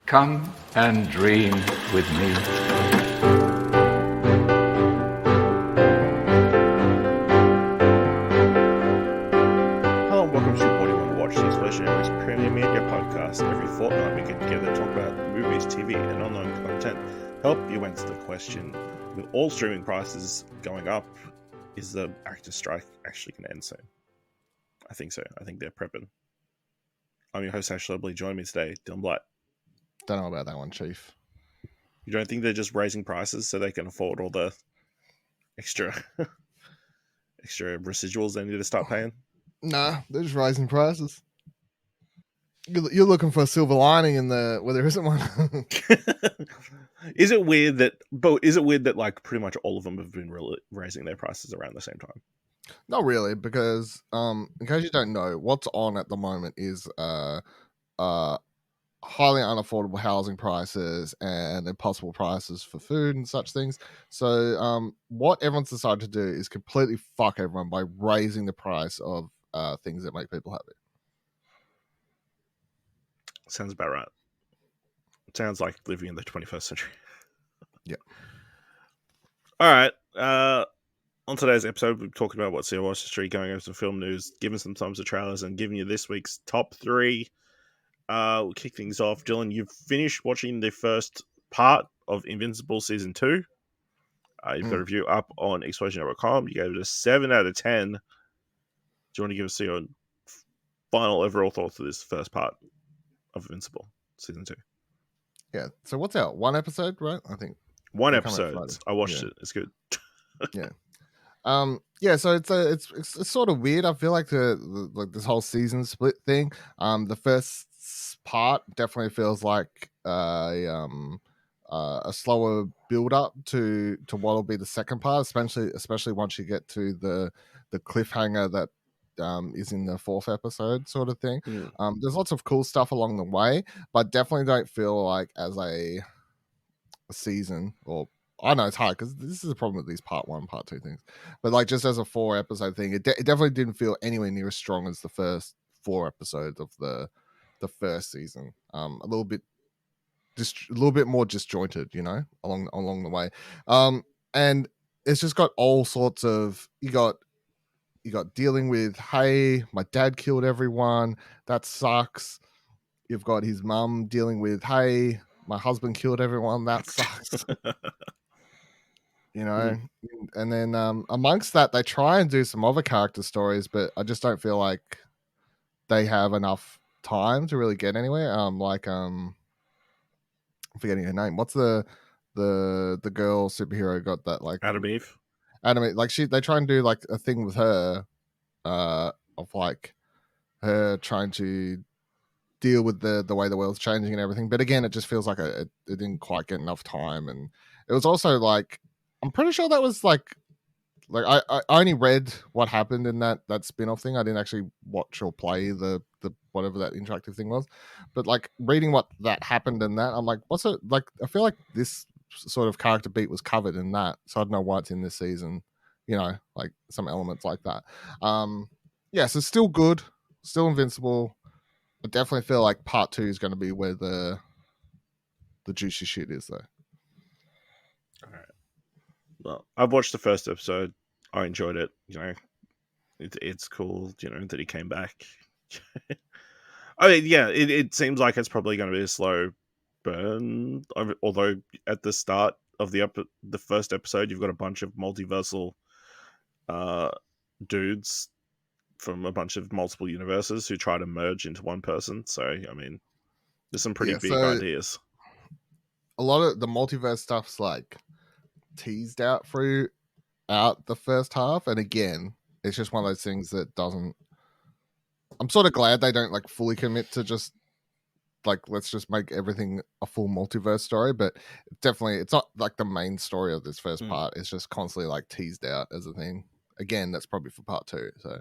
Come and dream with me. Hello and welcome to What Do You Want to Watch, the Explosion Area's premium media podcast. Every fortnight we get together to talk about movies, TV and online content. Help you answer the question, with all streaming prices going up, is the actor strike actually going to end soon? I think so. I think they're prepping. I'm your host, Ash Lovely. Join me today, Dylan Blight. Don't know about that one, Chief. You don't think they're just raising prices so they can afford all the extra residuals they need to start paying? Nah, they're just raising prices. You're looking for a silver lining in the where there isn't one. Is it weird that like pretty much all of them have been raising their prices around the same time? Not really, because in case you don't know, what's on at the moment is highly unaffordable housing prices and impossible prices for food and such things. So what everyone's decided to do is completely fuck everyone by raising the price of things that make people happy. Sounds about right. Sounds like living in the 21st century. Yeah. All right. On today's episode, we're talking about what's the watch history, going over some film news, giving some thumbs to trailers, and giving you this week's top 3. We'll kick things off. Dylan, you've finished watching the first part of Invincible Season 2. You've got a review up on explosion.com. You gave it a 7 out of 10. Do you want to give us your final overall thoughts of this first part of Invincible Season 2? Yeah. So what's out? One episode, right? I think. One episode. I watched it. It's good. Yeah. So it's sort of weird. I feel like like this whole season split thing. The first part definitely feels like a slower build up to what'll be the second part, especially once you get to the cliffhanger that is in the 4th episode, sort of thing. There's lots of cool stuff along the way, but definitely don't feel like as a season, or I know it's hard because this is a problem with these part 1, part 2 things, but like just as a 4 episode thing, it definitely didn't feel anywhere near as strong as the first 4 episodes of the first season. A little bit more disjointed, along the way. And it's just got all sorts of, you got dealing with, hey, my dad killed everyone, that sucks. You've got his mum dealing with, hey, my husband killed everyone, that sucks. And then amongst that, they try and do some other character stories, but I just don't feel like they have enough time to really get anywhere. I'm forgetting her name. What's the girl superhero got that, like Adam Eve? Like they try and do like a thing with her, of like her trying to deal with the way the world's changing and everything. But again, it just feels like it didn't quite get enough time. And it was also like, I'm pretty sure that was like I only read what happened in that spin-off thing. I didn't actually watch or play the whatever that interactive thing was. But like reading what that happened in that, I'm like, what's it like? I feel like this sort of character beat was covered in that, so I don't know why it's in this season. Like some elements like that. So still good, still Invincible. I definitely feel like part 2 is going to be where the juicy shit is, though. All right. Well, I've watched the first episode. I enjoyed it. It's cool. That he came back. I mean, yeah, it seems like it's probably going to be a slow burn. Although at the start of the first episode, you've got a bunch of multiversal dudes from a bunch of multiple universes who try to merge into one person. So, I mean, there's some pretty big ideas. A lot of the multiverse stuff's like teased out throughout the first half, and again, it's just one of those things that doesn't. I'm sort of glad they don't like fully commit to just like, let's just make everything a full multiverse story, but definitely it's not like the main story of this first part. It's just constantly like teased out as a thing. Again, that's probably for part 2. So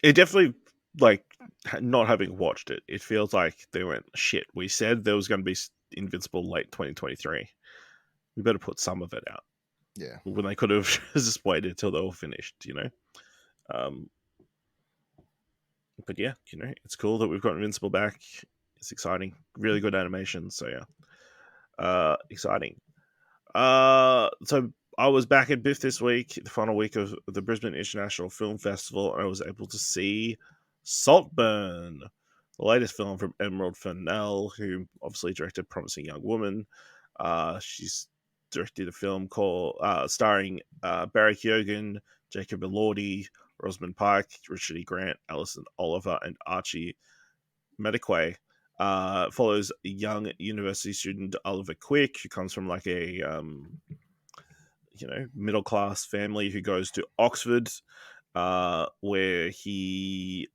it definitely, like, not having watched it, it feels like they went, shit, we said there was going to be Invincible late 2023. We better put some of it out. Yeah. When they could have just waited till they were finished, But yeah, it's cool that we've got Invincible back. it's exciting. Really good animation. So exciting. So I was back at BIFF this week, the final week of the Brisbane International Film Festival, and I was able to see Saltburn, the latest film from Emerald Fennell, who obviously directed Promising Young Woman. She's directed a film called starring Barry Keoghan, Jacob Elordi, Rosamund Pike, Richard E. Grant, Alison Oliver, and Archie Mediquay. Follows a young university student Oliver Quick, who comes from like a middle class family, who goes to Oxford, where he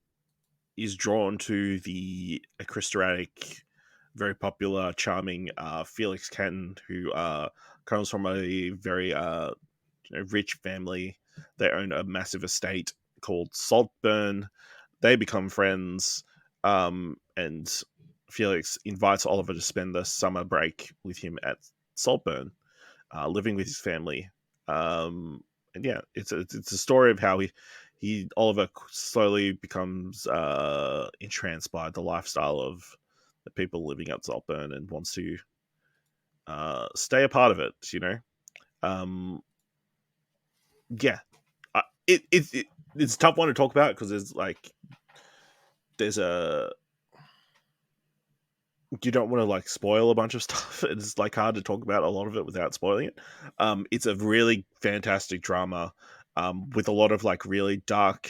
is drawn to the aristocratic, very popular, charming Felix Canton, who comes from a very rich family. They own a massive estate called Saltburn. They become friends, and Felix invites Oliver to spend the summer break with him at Saltburn, living with his family. And yeah, it's a story of how Oliver slowly becomes entranced by the lifestyle of the people living at Saltburn and wants to stay a part of it. Yeah, it's a tough one to talk about because you don't want to like spoil a bunch of stuff. It's like hard to talk about a lot of it without spoiling it. It's a really fantastic drama, with a lot of like really dark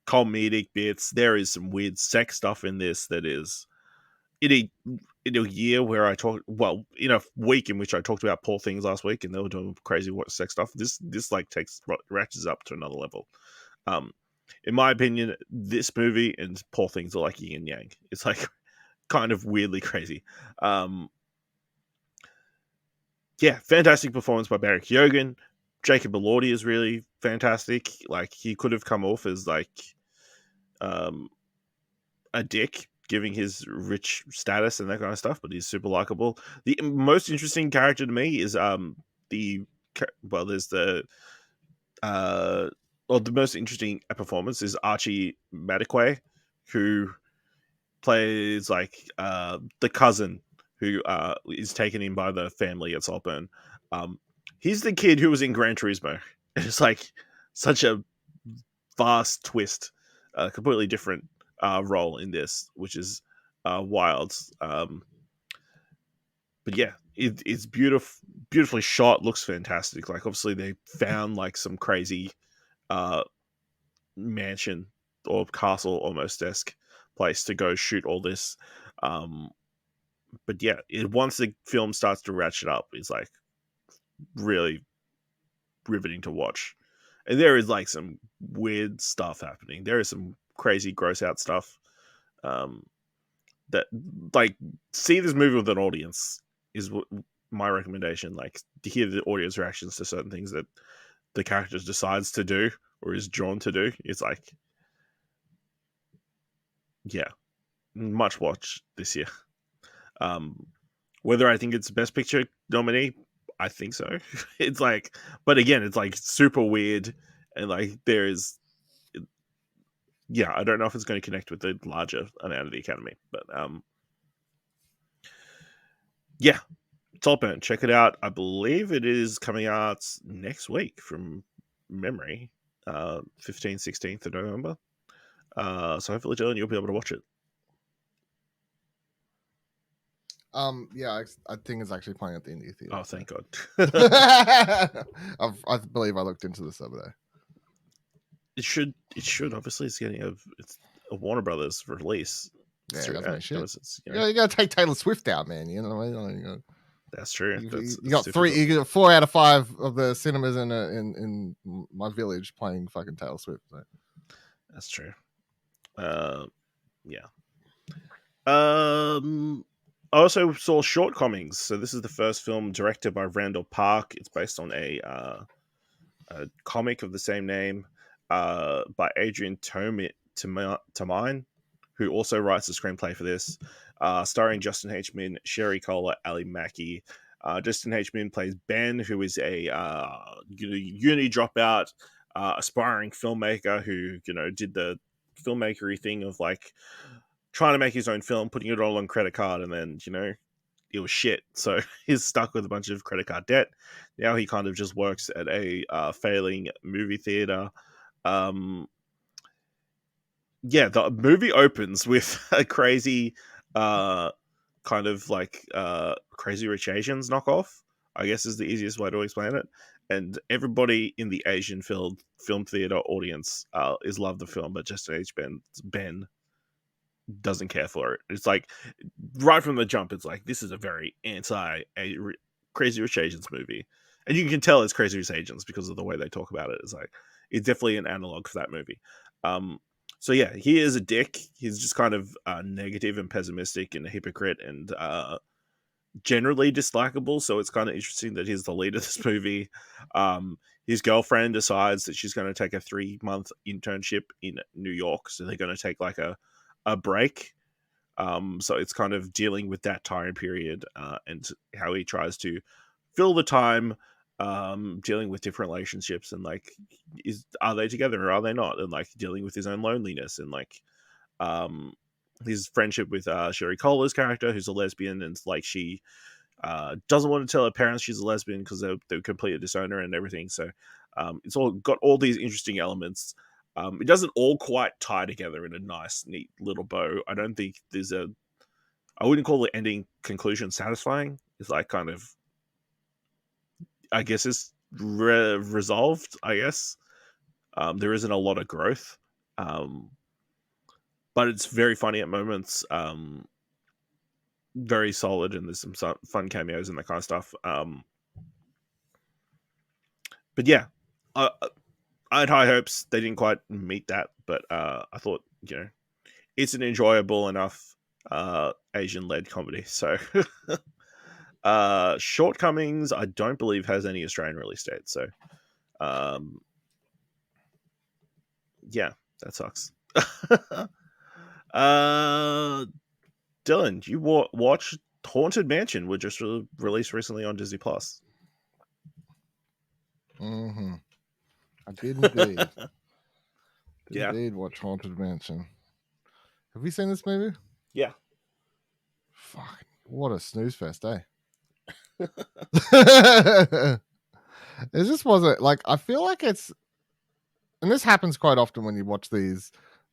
comedic bits. There is some weird sex stuff in this that is in a year where in a week in which I talked about Poor Things last week and they were doing crazy sex stuff. This like ratchets up to another level. In my opinion, this movie and Poor Things are like yin and yang. It's like kind of weirdly crazy. Fantastic performance by Barry Keoghan. Jacob Elordi is really fantastic. Like, he could have come off as like a dick, giving his rich status and that kind of stuff, but he's super likable. The most interesting character to me is the most interesting performance is Archie Mediquay, who plays like the cousin who is taken in by the family at Saltburn. He's the kid who was in Gran Turismo. It's like such a vast twist, a completely different role in this, which is wild. But yeah, it's beautifully shot, looks fantastic. Like, obviously they found like some crazy mansion or castle almost-esque place to go shoot all this. But yeah, once the film starts to ratchet up, it's like really riveting to watch. And there is like some weird stuff happening. There is some crazy gross out stuff. That like, see this movie with an audience is my recommendation. Like, to hear the audience reactions to certain things that the character decides to do or is drawn to do. It's like, yeah, much watch this year. Whether I think it's Best Picture nominee, I think so. It's like, but again, it's like super weird, and like I don't know if it's going to connect with the larger amount of the Academy, but Saltburn, check it out. I believe it is coming out next week from memory, 15th, 16th of November. So hopefully, Dylan, you'll be able to watch it. I think it's actually playing at the indie theater. Oh, thank God. I believe I looked into this over there. It should. Obviously, it's a Warner Brothers release. Yeah, that's my shit. You gotta take Taylor Swift out, man. You know what I mean? That's true. You got 4 out of 5 of the cinemas in my village playing fucking Taylor Swift. So. That's true. Yeah. I also saw Shortcomings. So this is the first film directed by Randall Park. It's based on a comic of the same name by Adrian Tomine, who also writes the screenplay for this. Starring Justin H. Min, Sherry Cola, Ali Mackey. Justin H. Min plays Ben, who is a uni dropout, aspiring filmmaker who did the filmmakery thing of like trying to make his own film, putting it all on credit card, and then it was shit. So he's stuck with a bunch of credit card debt. Now he kind of just works at a failing movie theater. Yeah, the movie opens with a crazy kind of like Crazy Rich Asians knockoff, I guess is the easiest way to explain it. And everybody in the Asian film theater audience is love the film, but just Ben doesn't care for it. It's like right from the jump, it's like this is a very anti Crazy Rich Asians movie, and you can tell it's Crazy Rich Asians because of the way they talk about it. It's like it's definitely an analog for that movie. So yeah, he is a dick. He's just kind of negative and pessimistic and a hypocrite and generally dislikable. So it's kind of interesting that he's the lead of this movie. His girlfriend decides that she's going to take a 3-month internship in New York, so they're going to take like a break. So it's kind of dealing with that time period and how he tries to fill the time dealing with different relationships and like are they together or are they not, and like dealing with his own loneliness and like his friendship with Cherie Henriques' character, who's a lesbian, and like she doesn't want to tell her parents she's a lesbian because they completely disown her and everything. So it's all got all these interesting elements. It doesn't all quite tie together in a nice, neat little bow. I don't think I wouldn't call the ending conclusion satisfying. It's like kind of, I guess it's resolved, I guess. There isn't a lot of growth. But it's very funny at moments. Very solid, and there's some fun cameos and that kind of stuff. But yeah, I had high hopes. They didn't quite meet that, but I thought, it's an enjoyable enough Asian-led comedy. So, Shortcomings, I don't believe has any Australian release date. So, yeah, that sucks. Dylan, you watch Haunted Mansion, which just released recently on Disney Plus. Mm-hmm. I did indeed. Yeah. Indeed watch Haunted Mansion. Have you seen this movie? Yeah. Fuck, what a snooze fest, eh? It just wasn't like, I feel like it's, and this happens quite often when you watch these,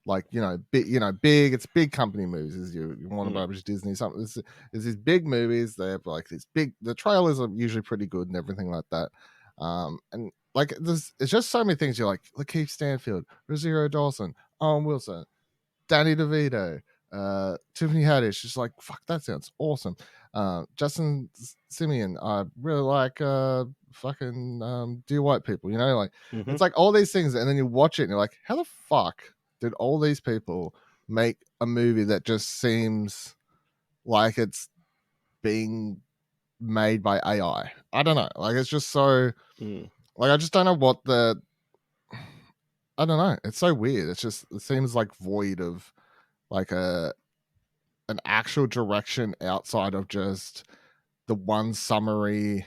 like, big, it's big company movies. Is you Warner Brothers, Disney, something. There's these big movies. They have like these big. The trailers are usually pretty good and everything like that. And like it's just so many things. You're like Lakeith Stanfield, Rosario Dawson, Owen Wilson, Danny DeVito, Tiffany Haddish. Just like, fuck, that sounds awesome. Justin Simeon. I really like fucking Dear White People. Like it's like all these things, and then you watch it and you're like, how the fuck did all these people make a movie that just seems like it's being made by AI? I don't know. Like it's just so like I just don't know what I don't know. It's so weird. It seems like void of like an actual direction outside of just the one summary,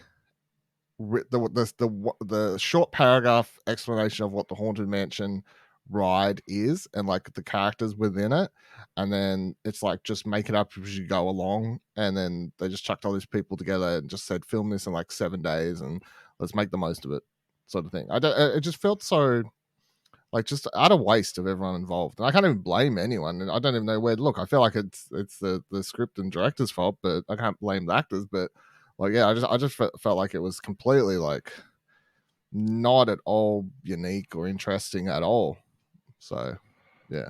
the short paragraph explanation of what the Haunted Mansion ride is and like the characters within it, and then it's like just make it up as you go along, and then they just chucked all these people together and just said film this in like 7 days and let's make the most of it, sort of thing. It just felt so like just utter waste of everyone involved, and I can't even blame anyone, and I don't even know where to look. I feel like it's the script and director's fault, but I can't blame the actors. But like, yeah, I just felt like it was completely like not at all unique or interesting at all. So, yeah,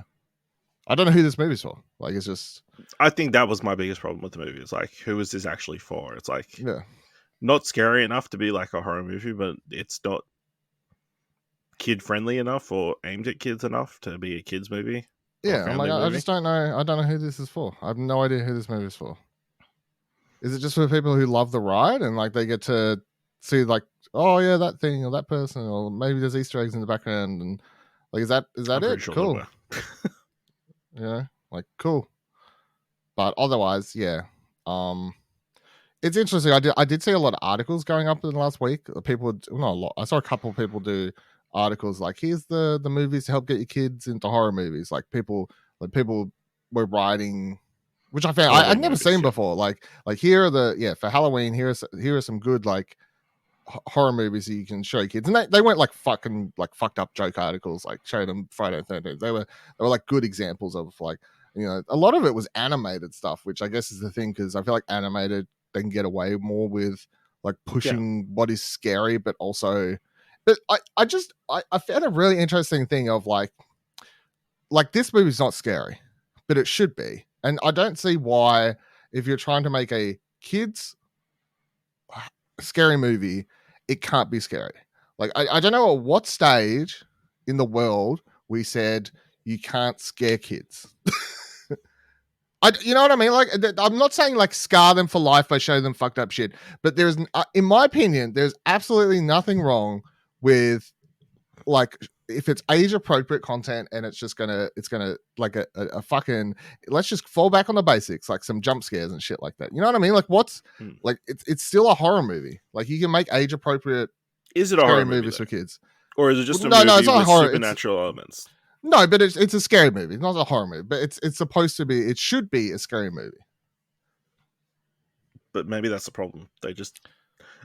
I don't know who this movie's for. Like, it's just, I think that was my biggest problem with the movie. It's like, who is this actually for? It's like, yeah, not scary enough to be like a horror movie, but it's not kid friendly enough or aimed at kids enough to be a kids movie. Yeah, I'm like, I just don't know. I don't know who this is for. I have no idea who this movie is for. Is it just for people who love the ride and like they get to see like, oh yeah, that thing or that person, or maybe there's Easter eggs in the background, and like, is that it? Sure cool. Like cool. But otherwise, yeah. It's interesting. I did see a lot of articles going up in the last week. People, not a lot. I saw a couple of people do articles like, here's the movies to help get your kids into horror movies. Like people we're writing, which I found Halloween I'd never movies, seen yeah. before. Like here are for Halloween. Here are some good like horror movies that you can show kids, and they weren't like fucking like fucked up joke articles like show them Friday the 13th. They were like good examples of like, you know, a lot of it was animated stuff, which I guess is the thing, because I feel like animated they can get away more with like pushing what is scary, but also, but I found a really interesting thing of like this movie's not scary, but it should be, and I don't see why, if you're trying to make a kids scary movie, it can't be scary. Like I don't know at what stage in the world we said you can't scare kids. You know what I mean? Like, I'm not saying like scar them for life by showing them fucked up shit, but there's, in my opinion, there's absolutely nothing wrong with like if it's age appropriate content and it's gonna like a fucking, let's just fall back on the basics, like some jump scares and shit like that. You know what I mean? Like what's like it's still a horror movie. Like you can make age appropriate. Is it a horror movie movies for kids, or is it just a no, movie it's not with horror. supernatural elements? No, but it's a scary movie. It's not a horror movie, but it's supposed to be. It should be a scary movie. But maybe that's the problem. They just,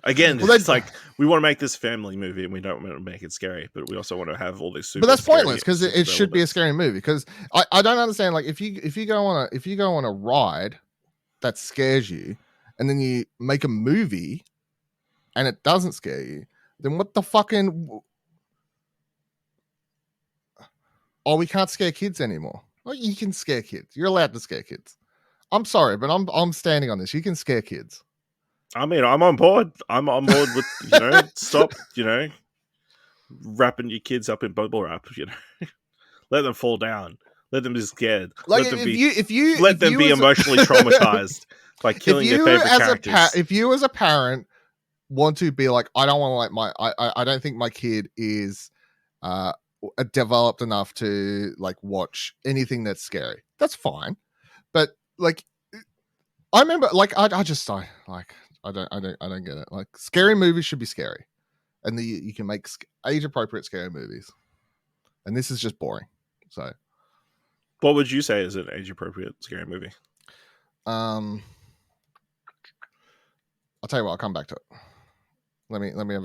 again, it's like we want to make this family movie and we don't want to make it scary, but we also want to have all these super. But that's pointless because it elements. should be a scary movie. Because I don't understand. Like if you go on a ride that scares you, and then you make a movie and it doesn't scare you, then what the fucking? Oh, we can't scare kids anymore. Well, you can scare kids. You're allowed to scare kids. I'm sorry, but I'm standing on this. You can scare kids. I mean, I'm on board. I'm on board with, you know, stop, you know, wrapping your kids up in bubble wrap, you know. Let them fall down. Let them be scared. Like let them if them be emotionally traumatized by killing their favorite characters. If you as a parent want to be like, I don't want to like I don't think my kid is developed enough to like watch anything that's scary. That's fine, but like I remember, like I don't get it. Like scary movies should be scary, and you can make age appropriate scary movies, and this is just boring. So, what would you say is an age appropriate scary movie? I'll tell you what. I'll come back to it. Let me have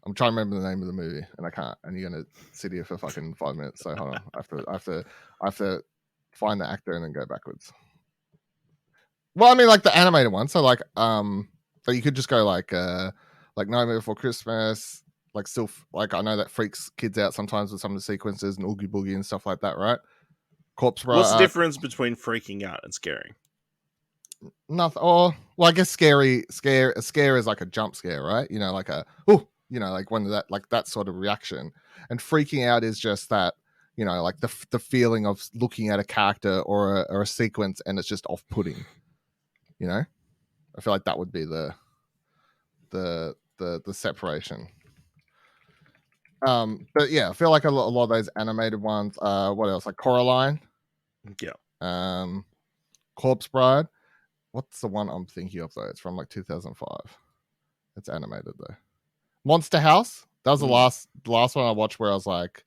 I'm trying to remember the name of the movie, and I can't. And you're gonna sit here for fucking 5 minutes. So hold on. I have to find the actor and then go backwards. Well, I mean, like the animated one. So like, but you could just go like Nightmare Before Christmas. Like still, like I know that freaks kids out sometimes with some of the sequences and Oogie Boogie and stuff like that, right? Corpse Bride. What's the difference between freaking out and scaring? Nothing. Or well, I guess a scare is like a jump scare, right? You know, like a you know, like one of that, like that sort of reaction. And freaking out is just that, you know, like the feeling of looking at a character or a sequence and it's just off-putting. You know, I feel like that would be the separation. But yeah, I feel like a lot of those animated ones. What else? Like Coraline. Yeah. Corpse Bride. What's the one I'm thinking of though? It's from like 2005. It's animated though. Monster House. That was the last one I watched where I was like,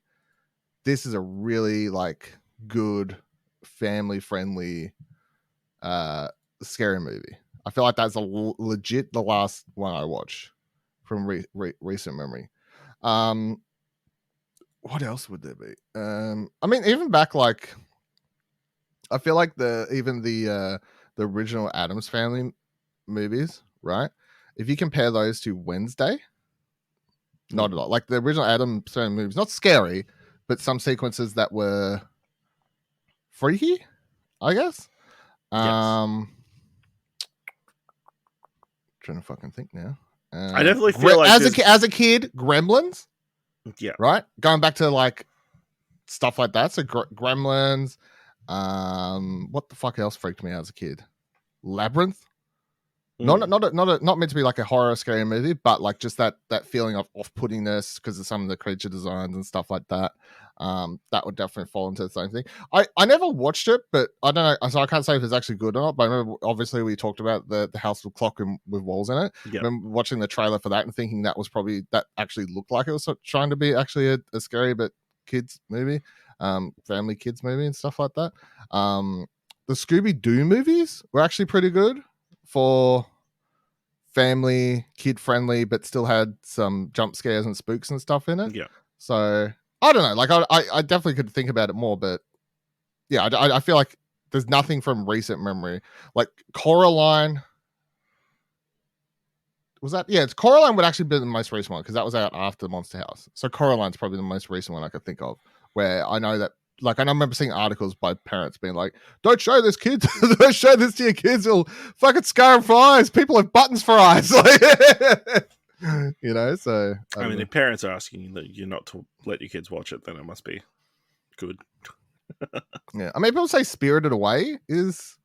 this is a really like good family friendly scary movie. I feel like that's legit the last one I watched from recent memory. What else would there be? I mean, even back like, I feel like the original Addams Family movies, right? If you compare those to Wednesday, not at all. Like the original Addams Family movies, not scary, but some sequences that were freaky, I guess. Yes. Trying to fucking think now. I definitely feel like as a kid, Gremlins. Yeah. Right. Going back to like stuff like that. So Gremlins. What the fuck else freaked me out as a kid? Labyrinth. Not meant to be like a horror scary movie, but like just that feeling of off-puttingness because of some of the creature designs and stuff like that. That would definitely fall into the same thing. I never watched it, but I don't know, so I can't say if it's actually good or not. But I remember obviously we talked about the house with clock with walls in it. Yep. I remember watching the trailer for that and thinking that actually looked like it was trying to be actually a scary but kids movie. family kids movie and stuff like that. The Scooby-Doo movies were actually pretty good for family, kid friendly, but still had some jump scares and spooks and stuff in it. Yeah. So I don't know. Like I definitely could think about it more, but yeah, I feel like there's nothing from recent memory. Like Coraline, was that? Yeah, it's Coraline would actually be the most recent one because that was out after Monster House. So Coraline's probably the most recent one I could think of, where I know that. Like, I remember seeing articles by parents being like, "Don't show this kids. Don't show this to your kids. It'll fucking scar them for eyes. People have buttons for eyes." You know. So I mean, if parents are asking that you're not to let your kids watch it, then it must be good. Yeah, I mean, people say Spirited Away is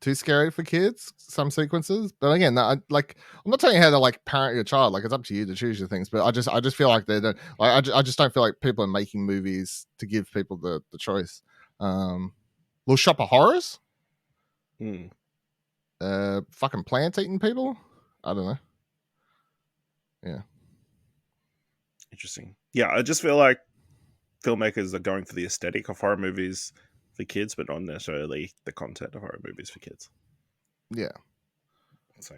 too scary for kids, some sequences, but again, I'm not telling you how to like parent your child. Like, it's up to you to choose your things, but I just feel like they don't. Like, I just don't feel like people are making movies to give people the choice. Little Shop of Horrors, fucking plant eating people. I don't know. Yeah, interesting. Yeah, I just feel like filmmakers are going for the aesthetic of horror movies for kids, but not necessarily the content of horror movies for kids. Yeah. So,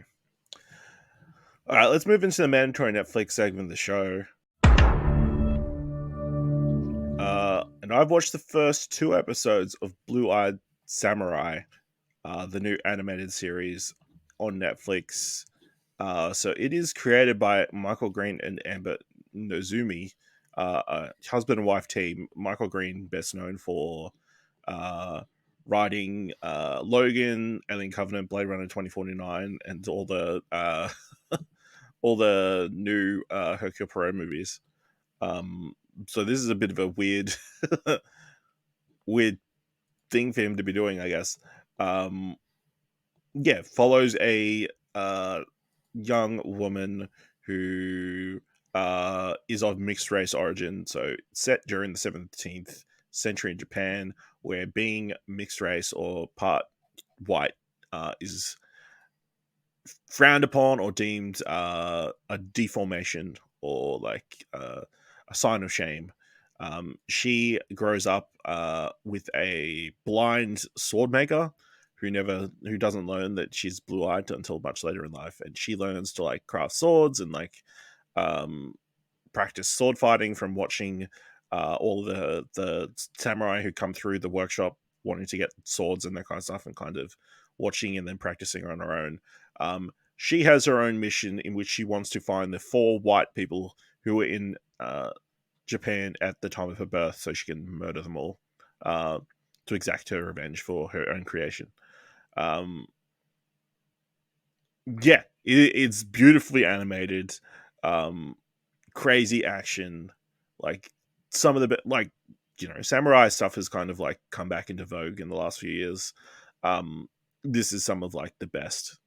all right, let's move into the mandatory Netflix segment of the show. And I've watched the first 2 episodes of Blue-Eye Samurai, the new animated series on Netflix. So it is created by Michael Green and Amber Nozumi, a husband and wife team. Michael Green, best known for writing Logan, Alien Covenant, Blade Runner 2049, and all the all the new Hercule Poirot movies. So this is a bit of a weird weird thing for him to be doing, I guess. Yeah, follows a young woman who is of mixed race origin. So set during the 17th century in Japan, where being mixed race or part white is frowned upon or deemed a deformation or like a sign of shame. She grows up with a blind sword maker who doesn't learn that she's blue-eyed until much later in life, and she learns to like craft swords and like practice sword fighting from watching all the samurai who come through the workshop wanting to get swords and that kind of stuff, and kind of watching and then practicing on her own. She has her own mission in which she wants to find the 4 white people who were in Japan at the time of her birth, so she can murder them all to exact her revenge for her own creation. Yeah, it's beautifully animated, crazy action. Like some of the like, you know, samurai stuff has kind of like come back into vogue in the last few years. This is some of like the best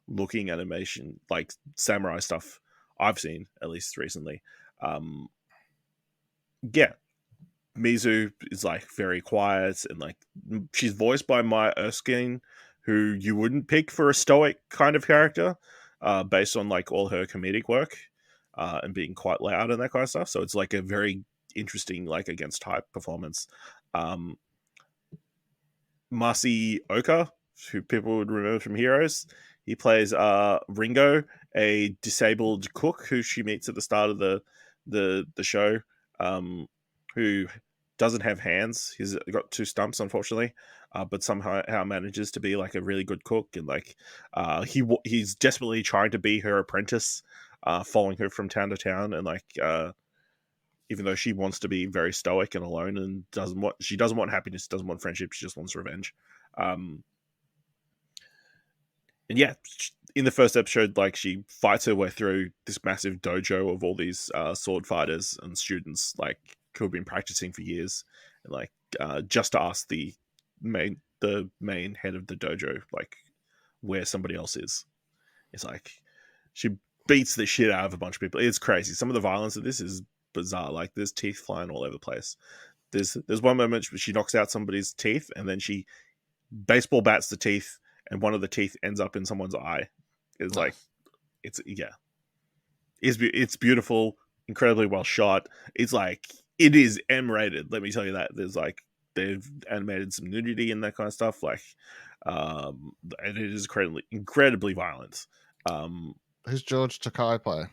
looking animation, like samurai stuff I've seen, at least recently. Yeah, Mizu is like very quiet, and like she's voiced by Maya Erskine, who you wouldn't pick for a stoic kind of character, based on like all her comedic work, and being quite loud and that kind of stuff. So it's like a very interesting, like against type performance. Masi Oka, who people would remember from Heroes, he plays Ringo, a disabled cook who she meets at the start of the show, who doesn't have hands. He's got 2 stumps, unfortunately, but somehow manages to be like a really good cook, and like he's desperately trying to be her apprentice, following her from town to town, and like even though she wants to be very stoic and alone and doesn't want happiness, doesn't want friendship, she just wants revenge. And yeah, in the first episode, like she fights her way through this massive dojo of all these sword fighters and students, like who have been practicing for years, and like just to ask the main head of the dojo like where somebody else is. It's like she beats the shit out of a bunch of people. It's crazy. Some of the violence of this is bizarre. Like there's teeth flying all over the place. There's one moment where she knocks out somebody's teeth, and then she baseball bats the teeth, and one of the teeth ends up in someone's eye. It's like it's beautiful, incredibly well shot. It's like it is M-rated. Let me tell you that. There's like they've animated some nudity and that kind of stuff. Like, and it is incredibly violent. Who's George Takai play?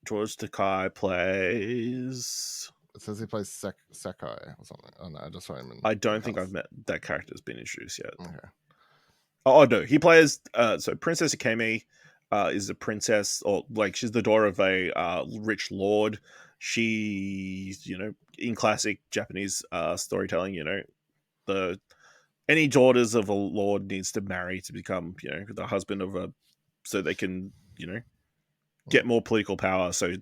George Takai plays. It says he plays Sekai or something. Oh no, I just saw him in. I don't think I've met that character's been introduced yet. Okay. Oh no, he plays. So Princess Akemi is a princess, or like she's the daughter of a rich lord. She's in classic Japanese storytelling. The any daughters of a lord needs to marry to become the husband of a, so they can get more political power. So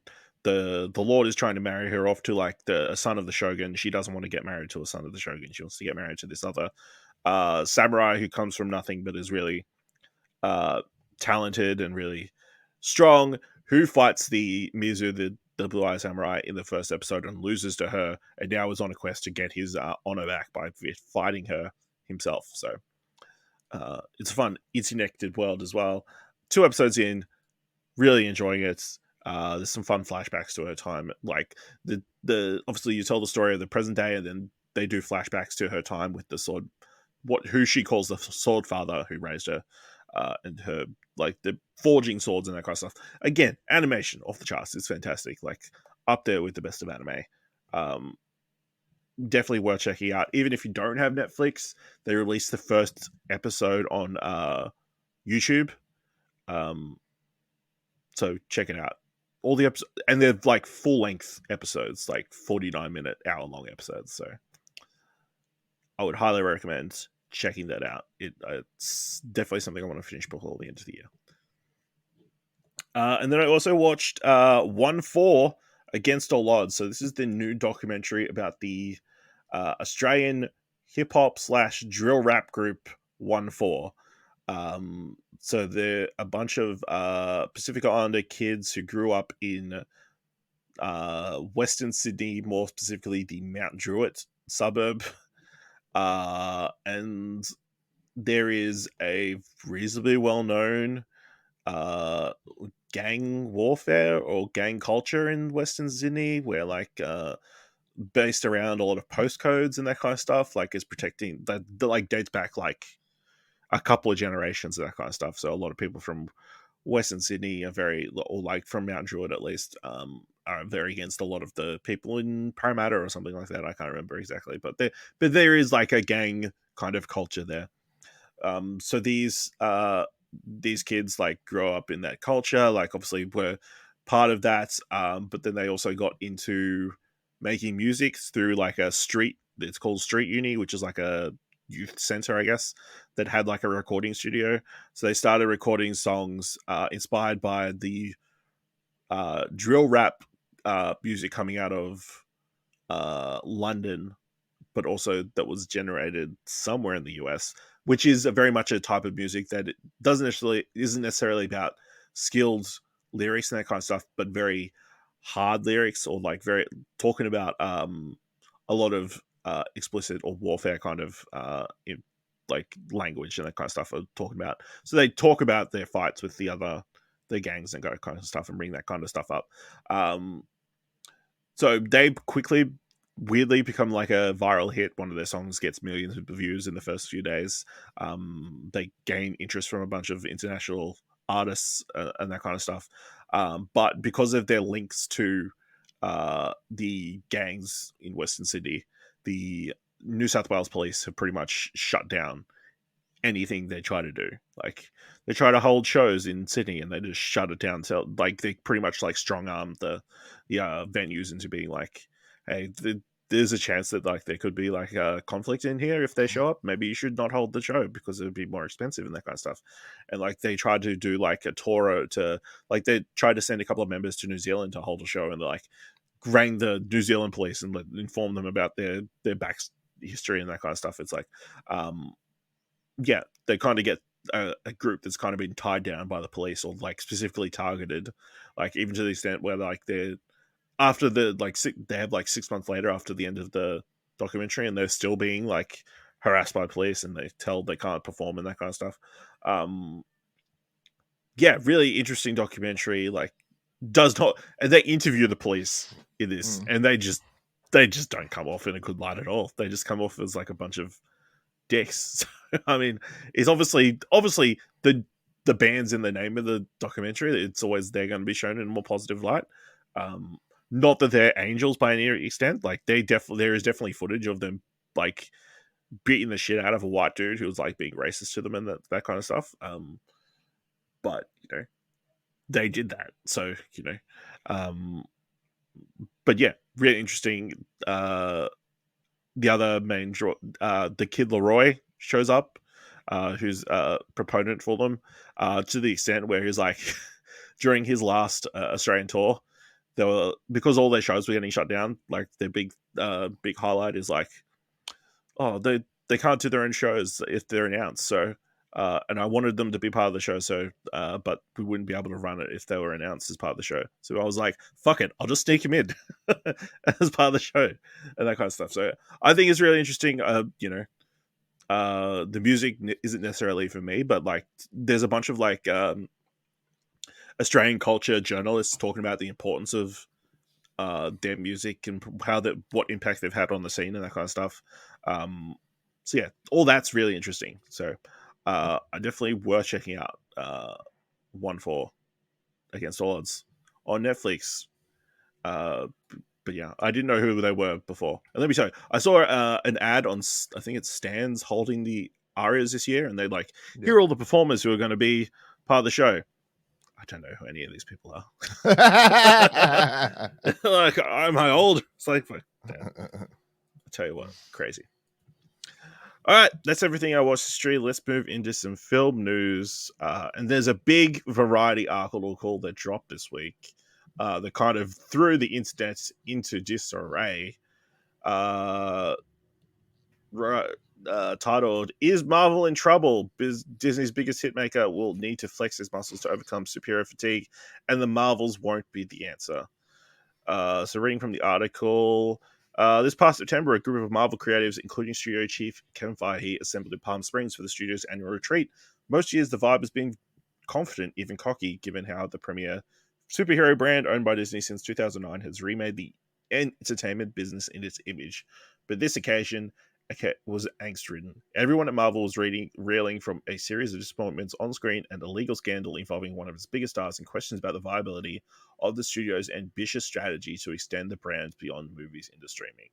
the lord is trying to marry her off to like a son of the shogun. She doesn't want to get married to a son of the shogun. She wants to get married to this other samurai who comes from nothing but is really talented and really strong, who fights the Mizu, the Blue Eye Samurai, in the first episode and loses to her, and now is on a quest to get his honor back by fighting her himself. So it's a fun, interconnected world as well. 2 episodes in, really enjoying it. There's some fun flashbacks to her time. Like the obviously you tell the story of the present day, and then they do flashbacks to her time with the sword, who she calls the sword father who raised her, and her like the forging swords and that kind of stuff. Again, animation off the charts. It's fantastic. Like up there with the best of anime. Definitely worth checking out. Even if you don't have Netflix, they released the first episode on YouTube. So check it out. All the episodes, and they're like full length episodes, like 49-minute, hour-long episodes. So I would highly recommend checking that out. It's definitely something I want to finish before the end of the year. And then I also watched ONEFOUR Against All Odds. So this is the new documentary about the Australian hip hop / drill rap group ONEFOUR. So they're a bunch of Pacific Islander kids who grew up in Western Sydney, more specifically the Mount Druitt suburb. And there is a reasonably well-known gang warfare or gang culture in Western Sydney, where like based around a lot of postcodes and that kind of stuff, like is protecting that like dates back like a couple of generations and that kind of stuff. So a lot of people from Western Sydney are very, or like from Mount Druitt at least, are very against a lot of the people in Parramatta or something like that. I can't remember exactly, but there is like a gang kind of culture there. So these kids like grow up in that culture, like obviously were part of that, but then they also got into making music through like a street, it's called Street Uni, which is like a youth center, I guess, that had like a recording studio. So they started recording songs inspired by the drill rap music coming out of London, but also that was generated somewhere in the US, which is very much a type of music that isn't necessarily about skilled lyrics and that kind of stuff, but very hard lyrics, or like very talking about a lot of explicit or warfare kind of like language and that kind of stuff are talking about. So they talk about their fights with the gangs and that kind of stuff and bring that kind of stuff up. So they quickly, weirdly become like a viral hit. One of their songs gets millions of views in the first few days. They gain interest from a bunch of international artists and that kind of stuff. But because of their links to the gangs in Western Sydney, the New South Wales police have pretty much shut down anything they try to do. Like they try to hold shows in Sydney and they just shut it down. So like they pretty much like strong arm the venues into being like, hey, there's a chance that like there could be like a conflict in here if they show up. Maybe you should not hold the show because it would be more expensive and that kind of stuff. And like they tried to do like a tour to like they tried to send a couple of members to New Zealand to hold a show, and they're like rang the New Zealand police and inform them about their back history and that kind of stuff. It's like yeah, they kind of get a group that's kind of been tied down by the police or like specifically targeted, like even to the extent where like they're after the like they have like 6 months later after the end of the documentary and they're still being like harassed by police and they tell they can't perform and that kind of stuff. Yeah, really interesting documentary. Like does not, and they interview the police in this and they just they just don't come off in a good light at all. They just come off as like a bunch of dicks. I mean, it's obviously the band's in the name of the documentary. It's always they're going to be shown in a more positive light. Not that they're angels by any extent. Like there is definitely footage of them like beating the shit out of a white dude who was like being racist to them and that kind of stuff. But you know, they did that. So you know, but yeah, really interesting. The other main draw, the Kid Leroy shows up, who's a proponent for them, to the extent where he's like, during his last Australian tour, they were, because all their shows were getting shut down, like their big highlight is like, oh, they can't do their own shows if they're announced. So, and I wanted them to be part of the show, so but we wouldn't be able to run it if they were announced as part of the show. So I was like, fuck it, I'll just sneak him in as part of the show and that kind of stuff. So I think it's really interesting. You know, the music isn't necessarily for me, but like there's a bunch of like Australian culture journalists talking about the importance of their music and what impact they've had on the scene and that kind of stuff. So yeah, all that's really interesting. So I definitely worth checking out ONEFOUR Against All Odds on Netflix. But yeah, I didn't know who they were before. And let me tell you, I saw an ad on, I think it's Stan's holding the arias this year, and they like, here are all the performers who are going to be part of the show. I don't know who any of these people are. Like, am I old? It's like, damn. I'll tell you what, crazy. All right, that's everything I watched history. Let's move into some film news. And there's a big Variety article that dropped this week that kind of threw the internet into disarray. Titled, "Is Marvel in Trouble? Disney's biggest hitmaker will need to flex his muscles to overcome superior fatigue, and the Marvels won't be the answer." So reading from the article... this past September, a group of Marvel creatives, including studio chief Kevin Feige, assembled in Palm Springs for the studio's annual retreat. Most years, the vibe has been confident, even cocky, given how the premier superhero brand owned by Disney since 2009 has remade the entertainment business in its image. But this occasion was angst-ridden. Everyone at Marvel was reeling from a series of disappointments on screen and a legal scandal involving one of its biggest stars and questions about the viability of the studio's ambitious strategy to extend the brand beyond movies into streaming.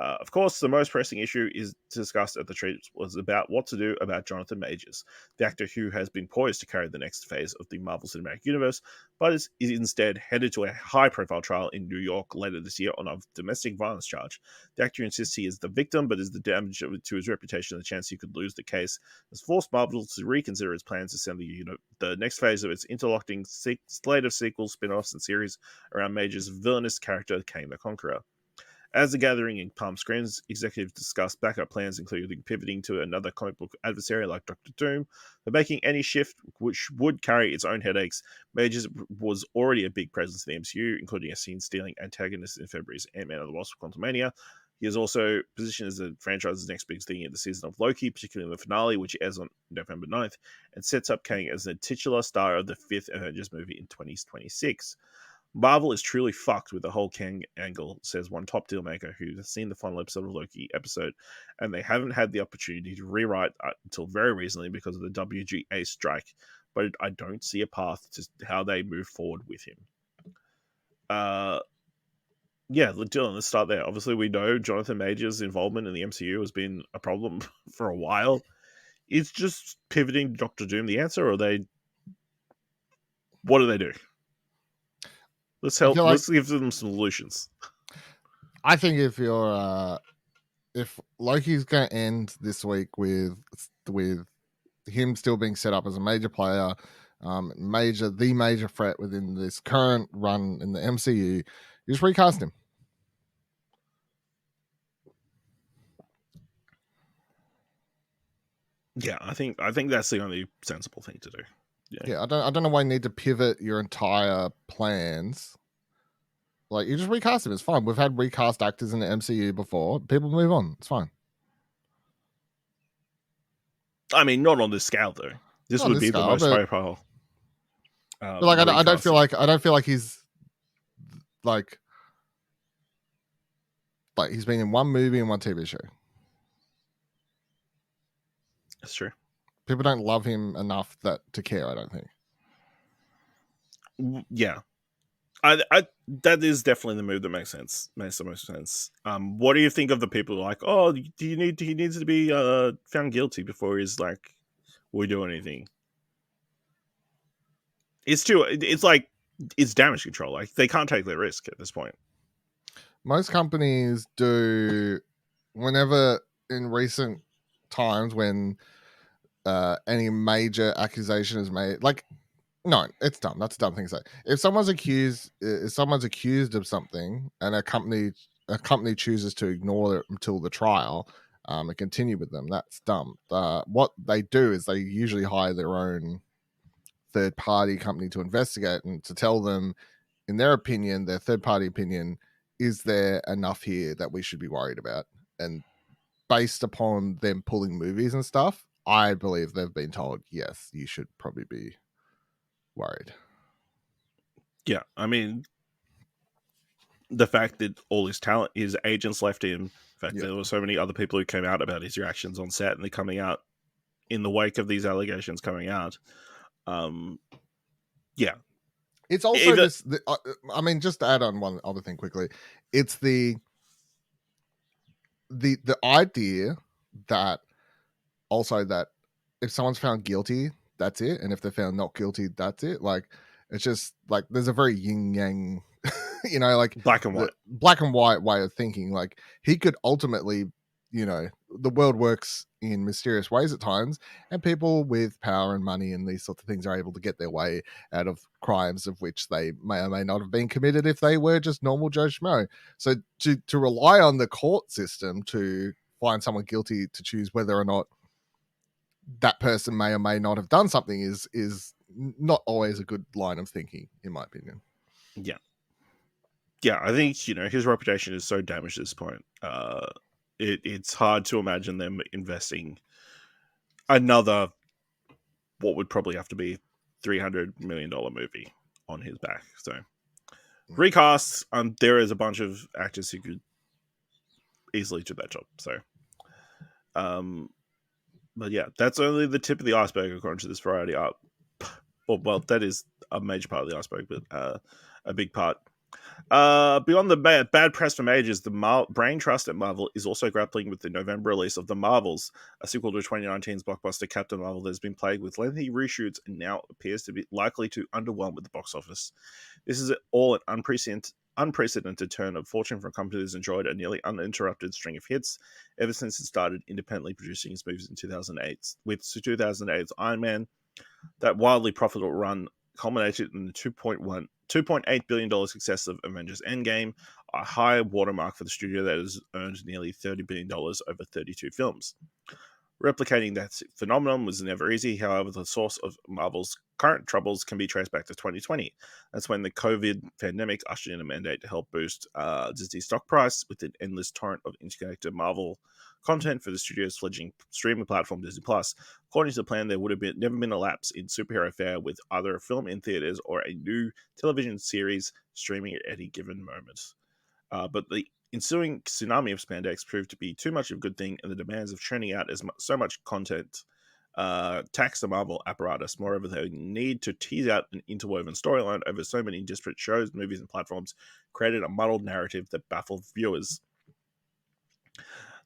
Of course, the most pressing issue is discussed at the retreat was about what to do about Jonathan Majors, the actor who has been poised to carry the next phase of the Marvel Cinematic Universe, but is instead headed to a high-profile trial in New York later this year on a domestic violence charge. The actor insists he is the victim, but is the damage to his reputation and the chance he could lose the case has forced Marvel to reconsider its plans to send the next phase of its interlocking slate of sequels, spin-offs, and series around Majors' villainous character, Kang the Conqueror. As the gathering in Palm Springs, executives discussed backup plans, including pivoting to another comic book adversary like Doctor Doom, but making any shift which would carry its own headaches. Majors was already a big presence in the MCU, including a scene-stealing antagonist in February's Ant-Man and the Wasp: Quantumania. He is also positioned as the franchise's next big thing in the season of Loki, particularly in the finale, which airs on November 9th, and sets up Kang as the titular star of the fifth Avengers movie in 2026. Marvel is truly fucked with the whole Kang angle, says one top deal maker who has seen the final episode of Loki episode, and they haven't had the opportunity to rewrite until very recently because of the WGA strike, but I don't see a path to how they move forward with him. Yeah, Dylan, let's start there. Obviously, we know Jonathan Majors' involvement in the MCU has been a problem for a while. Is just pivoting Doctor Doom the answer, or what do they do? Let's help. Let's give them some solutions. I think if Loki's going to end this week with him still being set up as a major player, the major threat within this current run in the MCU, you just recast him. Yeah, I think that's the only sensible thing to do. Yeah, I don't know why you need to pivot your entire plans. Like, you just recast him. It's fine. We've had recast actors in the MCU before. People move on. It's fine. I mean, not on this scale though. This would be the most high profile. Like, I don't feel like he's like. like he's been in one movie and one TV show. That's true. People don't love him enough to care, I don't think. Yeah. I that is definitely the move that makes the most sense. What do you think of the people who are like, oh, he needs to be found guilty before he's like, we do anything? It's like, it's damage control. Like, they can't take that risk at this point. Most companies do, whenever in recent times when any major accusation is made, like, no, it's dumb. That's a dumb thing to say. If someone's accused of something and a company chooses to ignore it until the trial and continue with them, that's dumb. What they do is they usually hire their own third-party company to investigate and to tell them, in their opinion, their third-party opinion, is there enough here that we should be worried about? And based upon them pulling movies and stuff, I believe they've been told, yes, you should probably be worried. Yeah, I mean, the fact that all his talent, his agents left him, the fact that there were so many other people who came out about his reactions on set, and they're coming out in the wake of these allegations coming out. Yeah. It's also I mean, just to add on one other thing quickly, it's the idea that also that if someone's found guilty, that's it, and if they're found not guilty, that's it. Like, it's just like there's a very yin yang, like black and white way of thinking. Like, he could ultimately, the world works in mysterious ways at times, and people with power and money and these sorts of things are able to get their way out of crimes of which they may or may not have been committed if they were just normal Joe Schmo. So to rely on the court system to find someone guilty to choose whether or not that person may or may not have done something is not always a good line of thinking, in my opinion. Yeah, I think his reputation is so damaged at this point. It's hard to imagine them investing another, what would probably have to be $300 million movie on his back. So recasts, there is a bunch of actors who could easily do that job. So, but yeah, that's only the tip of the iceberg according to this Variety art. Well, that is a major part of the iceberg, but a big part. Beyond the bad press from ages, the brain trust at Marvel is also grappling with the November release of The Marvels, a sequel to 2019's blockbuster Captain Marvel that has been plagued with lengthy reshoots and now appears to be likely to underwhelm at the box office. This is all an unprecedented turn of fortune for a company that has enjoyed a nearly uninterrupted string of hits ever since it started independently producing its movies in 2008. With 2008's Iron Man, that wildly profitable run culminated in the $2.8 billion success of Avengers Endgame, a high watermark for the studio that has earned nearly $30 billion over 32 films. Replicating that phenomenon was never easy. However, the source of Marvel's current troubles can be traced back to 2020. That's when the COVID pandemic ushered in a mandate to help boost Disney's stock price with an endless torrent of interconnected Marvel content for the studio's fledgling streaming platform Disney+. According to the plan, there would have never been a lapse in superhero fare with either a film in theaters or a new television series streaming at any given moment. But the ensuing tsunami of spandex proved to be too much of a good thing, and the demands of churning out so much content taxed the Marvel apparatus. Moreover, the need to tease out an interwoven storyline over so many disparate shows, movies, and platforms created a muddled narrative that baffled viewers.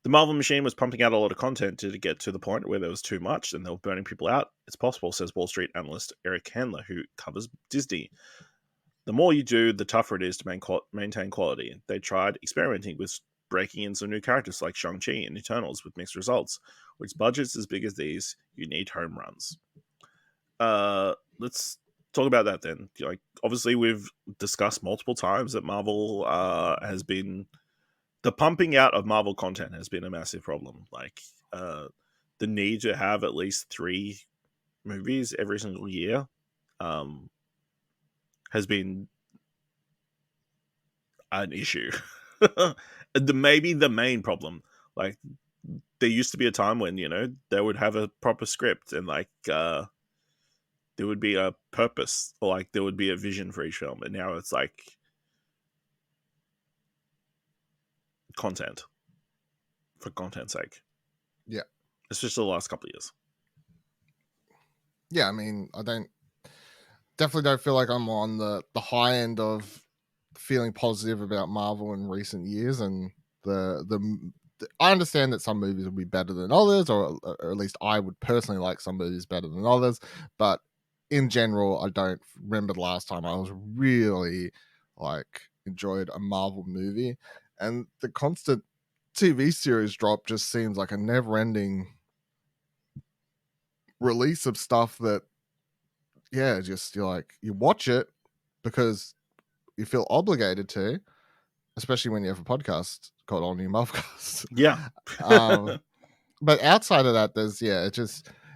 The Marvel machine was pumping out a lot of content to get to the point where there was too much and they were burning people out. It's possible, says Wall Street analyst Eric Handler, who covers Disney. The more you do, the tougher it is to maintain quality. They tried experimenting with breaking in some new characters like Shang-Chi and Eternals with mixed results. With budgets as big as these, you need home runs. Let's talk about that then. Like, obviously, we've discussed multiple times that Marvel has been... The pumping out of Marvel content has been a massive problem. Like, the need to have at least 3 movies every single year has been an issue. Maybe the main problem. Like, there used to be a time when, they would have a proper script and, like, there would be a purpose, or, like, there would be a vision for each film. And now it's like, content for content's sake. Yeah. Especially the last couple of years. Yeah, I mean, I definitely don't feel like I'm on the high end of feeling positive about Marvel in recent years, and I understand that some movies will be better than others, or at least I would personally like some movies better than others, but in general, I don't remember the last time I was really like enjoyed a Marvel movie, and the constant TV series drop just seems like a never-ending release of stuff that, yeah, just you're like, you watch it because you feel obligated to, especially when you have a podcast called On Your Mouthcast. Yeah. But outside of that,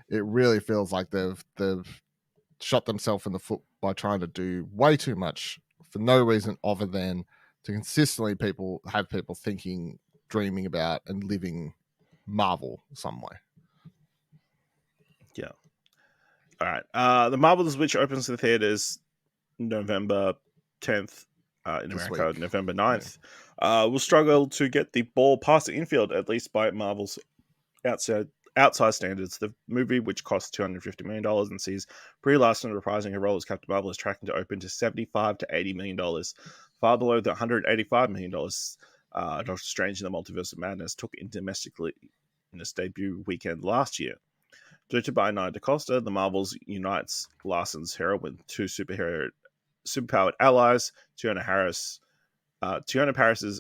it really feels like they've shot themselves in the foot by trying to do way too much for no reason other than to consistently have people thinking, dreaming about, and living Marvel some way. Yeah. All right. The Marvelous Witch opens the theaters November 10th. In This America, week. November 9th. Will struggle to get the ball past the infield, at least by Marvel's outside standards. The movie, which cost $250 million and sees Brie Larson reprising her role as Captain Marvel, is tracking to open to $75 to $80 million, far below the $185 million Doctor Strange in the Multiverse of Madness took in domestically in its debut weekend last year. Directed by Nia DaCosta, The Marvels unites Larson's heroine, two superpowered allies, Tiona Paris's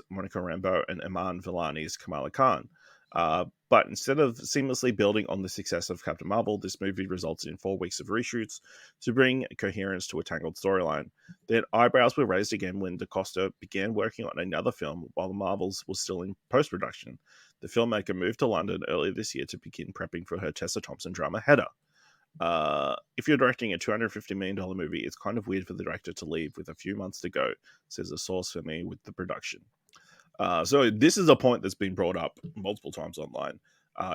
Monica Rambeau and Iman Vellani's Kamala Khan. But instead of seamlessly building on the success of Captain Marvel, this movie resulted in 4 weeks of reshoots to bring coherence to a tangled storyline. Then eyebrows were raised again when DaCosta began working on another film while The Marvels was still in post-production. The filmmaker moved to London earlier this year to begin prepping for her Tessa Thompson drama Hedda. If you're directing a $250 million movie, it's kind of weird for the director to leave with a few months to go, says a source for me with the production. So this is a point that's been brought up multiple times online,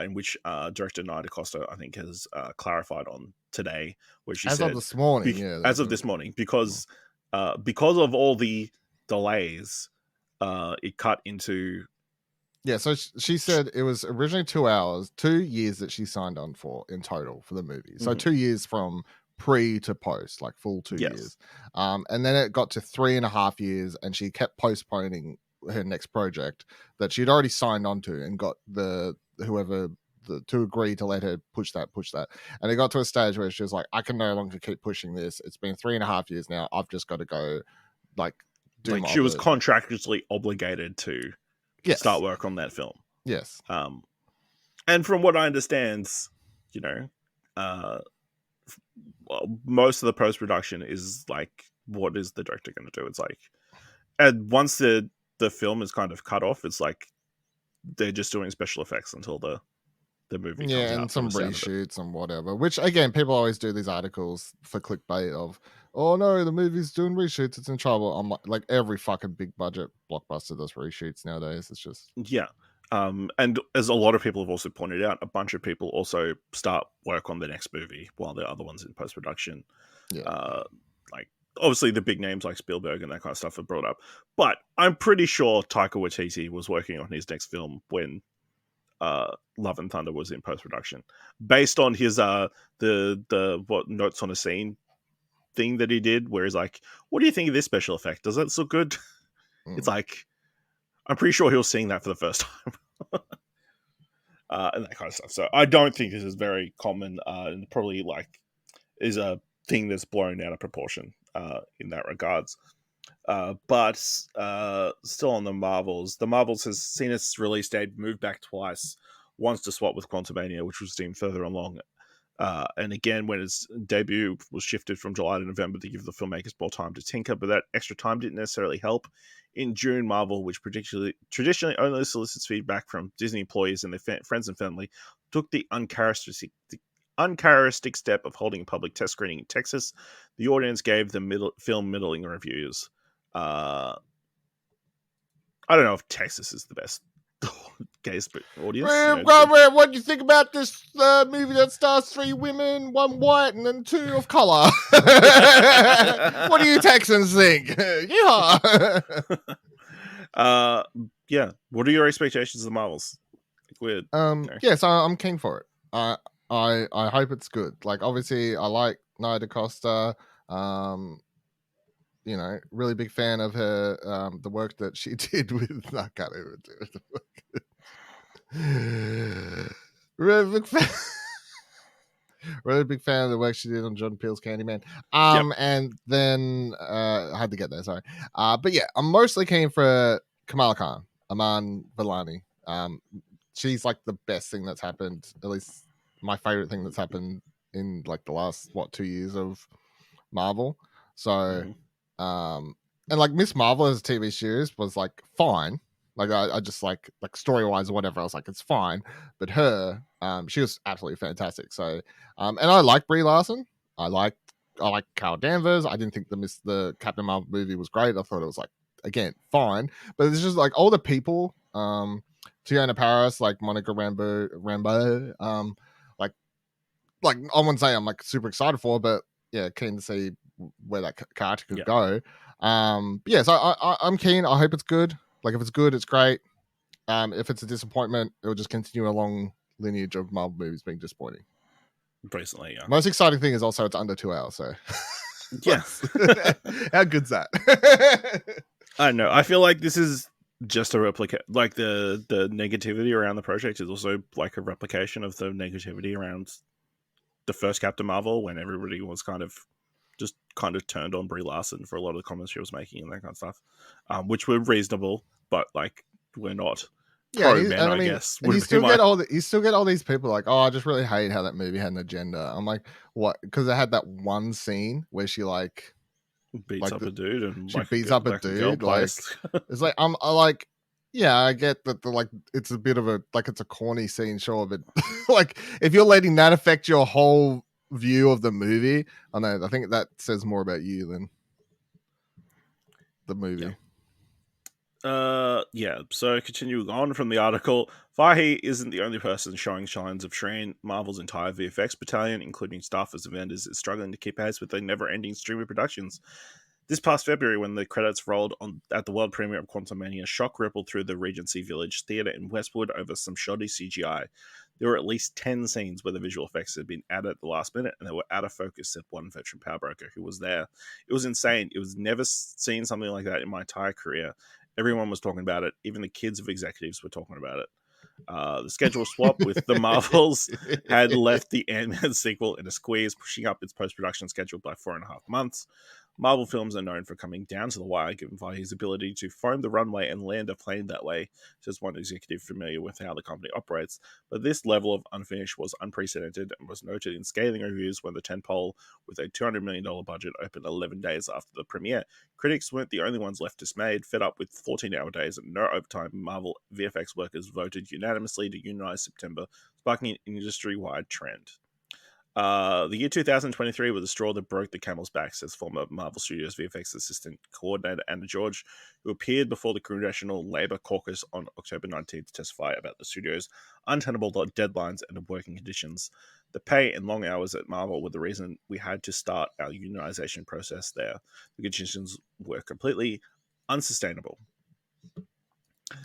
in which director Nia DaCosta, I think, has clarified on today, where she said, of this morning, this morning, because of all the delays, it cut into. Yeah, so she said it was originally 2 hours, 2 years that she signed on for in total for the movie. So 2 years from pre to post, like full 2 years. And then it got to 3.5 years, and she kept postponing her next project that she'd already signed on to and got to agree to let her push that. And it got to a stage where she was like, I can no longer keep pushing this. It's been 3.5 years now. I've just got to go, she was contractually obligated to start work on that film. Yes. And from what I understand, most of the post-production is like, what is the director going to do? It's like, and once the film is kind of cut off, it's like they're just doing special effects until the movie comes out. Yeah, and some reshoots and whatever, which again, people always do these articles for clickbait of, oh no, the movie's doing reshoots, it's in trouble. I'm like every fucking big budget blockbuster does reshoots nowadays. It's just and as a lot of people have also pointed out, a bunch of people also start work on the next movie while the other one's in post-production. Like obviously the big names like Spielberg and that kind of stuff are brought up, but I'm pretty sure Taika Waititi was working on his next film when Love and Thunder was in post-production, based on his the what notes on a scene thing that he did, where he's like, what do you think of this special effect? Does that look good? It's like, I'm pretty sure he was seeing that for the first time. And that kind of stuff. So I don't think this is very common, and probably is a thing that's blown out of proportion in that regards. But still on the Marvels has seen its release date move back twice, once to swap with Quantumania, which was deemed further along, and again when its debut was shifted from July to November to give the filmmakers more time to tinker, but that extra time didn't necessarily help. In June, Marvel, which traditionally only solicits feedback from Disney employees and their friends and family, took the uncharacteristic step of holding a public test screening in Texas. The audience gave the film middling reviews. I don't know if Texas is the best case, but audience. What do you think about this movie that stars 3 women, 1 white, and then 2 of color? What do you Texans think? Yeah. yeah, what are your expectations of the Marvels? Weird. Yeah, so I'm keen for it. I hope it's good. Like, obviously, I like Nia DaCosta. Really big fan of her. The work that she did with. I can't even do it. Really big fan. Really big fan of the work she did on Jordan Peele's Candyman. And then I had to get there. Sorry. But yeah, I'm mostly keen for Kamala Khan, Aman Vellani. She's like the best thing that's happened, at least my favorite thing that's happened in like the last 2 years of Marvel. So, and like Miss Marvel as a TV series was like fine. Like I just like story wise or whatever. I was like, it's fine. But her, she was absolutely fantastic. So, and I like Brie Larson. I like Carol Danvers. I didn't think the Captain Marvel movie was great. I thought it was like, again, fine. But it's just like all the people, Tiana Paris, like Monica Rambeau, like I wouldn't say I'm like super excited for, but yeah, keen to see where that character could go. Yeah, so I'm keen. I hope it's good. Like if it's good, it's great. If it's a disappointment, it'll just continue a long lineage of Marvel movies being disappointing. Recently, yeah. Most exciting thing is also it's under 2 hours. So yeah, how good's that? I don't know. I feel like this is just a replica. Like the negativity around the project is also like a replication of the negativity around the first Captain Marvel, when everybody was kind of turned on Brie Larson for a lot of the comments she was making and that kind of stuff, which were reasonable, but like we're not pro men, I guess. And you still get all these people like, oh, I just really hate how that movie had an agenda. I'm like, what? Because it had that one scene where she like beats up a dude and she beats up a dude. Like it's like yeah, I get that like it's a bit of a like it's a corny scene, sure, but like if you're letting that affect your whole view of the movie, I think that says more about you than the movie. So continuing on from the article, Fahey isn't the only person showing signs of strain. Marvel's entire VFX battalion, including staffers and vendors, is struggling to keep pace with the never-ending stream of productions. This past February, when the credits rolled on at the world premiere of Quantumania, shock rippled through the Regency Village Theatre in Westwood over some shoddy CGI. There were at least 10 scenes where the visual effects had been added at the last minute, and they were out of focus, said one veteran power broker who was there. It was insane. It was never seen something like that in my entire career. Everyone was talking about it. Even the kids of executives were talking about it. The schedule swap with the Marvels had left the Ant-Man sequel in a squeeze, pushing up its post-production schedule by 4.5 months. Marvel films are known for coming down to the wire, given Fahey's ability to foam the runway and land a plane that way, says one executive familiar with how the company operates. But this level of unfinished was unprecedented and was noted in scathing reviews when the tentpole, with a $200 million budget, opened 11 days after the premiere. Critics weren't the only ones left dismayed. Fed up with 14-hour days and no overtime, Marvel VFX workers voted unanimously to unionize September, sparking an industry-wide trend. The year 2023 was the straw that broke the camel's back, says former Marvel Studios VFX assistant coordinator Anna George, who appeared before the Congressional Labor Caucus on October 19th to testify about the studio's untenable deadlines and working conditions. The pay and long hours at Marvel were the reason we had to start our unionization process there. The conditions were completely unsustainable.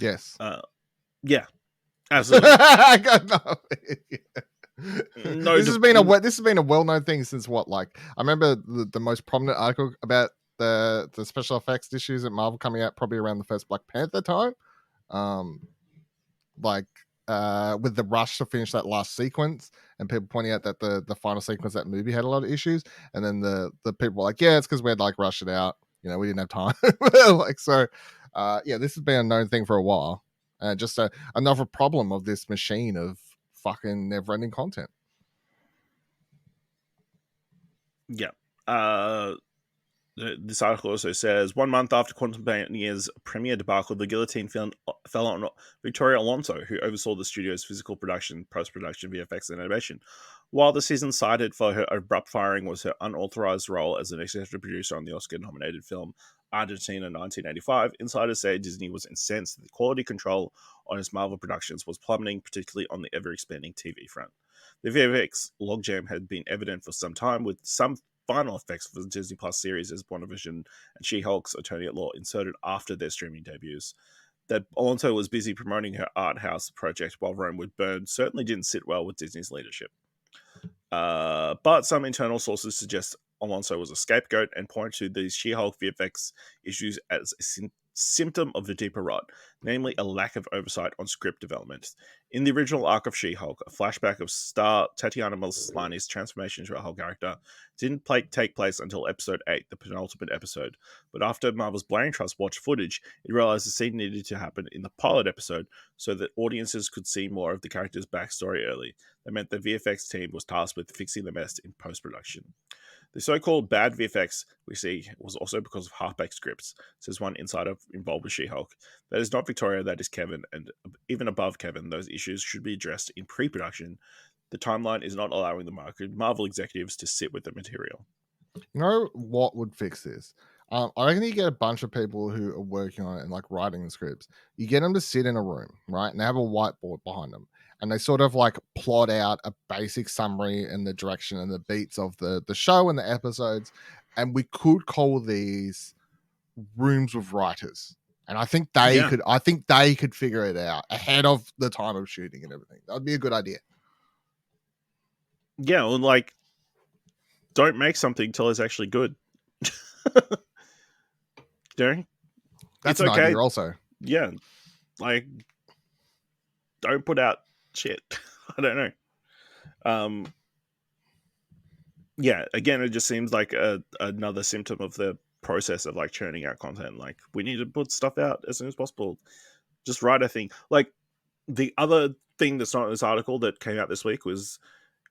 Yes. Yeah, absolutely. I got no. This has been a well-known thing since what? Like I remember the most prominent article about the special effects issues at Marvel coming out probably around the first Black Panther time. With the rush to finish that last sequence and people pointing out that the final sequence of that movie had a lot of issues, and then the people were like, yeah, it's because we had like rushed it out, we didn't have time. This has been a known thing for a while, and just another problem of this machine of fucking never-ending content. This article also says 1 month after Quantumpania's premiere debacle, the guillotine fell on Victoria Alonso, who oversaw the studio's physical production, post-production, VFX, and animation. While the season cited for her abrupt firing was her unauthorized role as an executive producer on the Oscar-nominated film Argentina 1985, insiders say Disney was incensed that the quality control on its Marvel productions was plummeting, particularly on the ever-expanding TV front. The VFX logjam had been evident for some time, with some final effects for the Disney Plus series as WandaVision and She-Hulk's Attorney at Law inserted after their streaming debuts. that Alonso was busy promoting her art house project while Rome would burn certainly didn't sit well with Disney's leadership. But some internal sources suggest Alonso was a scapegoat and point to these She-Hulk VFX issues as a symptom of the deeper rot, namely a lack of oversight on script development. In the original arc of She-Hulk, a flashback of star Tatiana Maslany's transformation into a Hulk character didn't take place until episode 8, the penultimate episode. But after Marvel's Brain Trust watched footage, it realized the scene needed to happen in the pilot episode so that audiences could see more of the character's backstory early. That meant the VFX team was tasked with fixing the mess in post-production. The so-called bad VFX we see was also because of half-baked scripts, says one insider involved with She-Hulk. That is not Victoria, that is Kevin, and even above Kevin, those issues should be addressed in pre-production. The timeline is not allowing the Marvel executives to sit with the material. You know what would fix this? I reckon you get a bunch of people who are working on it and like writing the scripts. You get them to sit in a room, right, and they have a whiteboard behind them, and they sort of like plot out a basic summary and the direction and the beats of the show and the episodes, and we could call these rooms with writers. And I think they could. I think they could figure it out ahead of the time of shooting and everything. That'd be a good idea. Yeah, well, like, don't make something till it's actually good. That's it's an okay. idea also. Yeah, like, don't put out shit. I don't know. Yeah, again, it just seems like another symptom of the process of like churning out content. Like, we need to put stuff out as soon as possible. Just write a thing. Like, the other thing that's not in this article that came out this week was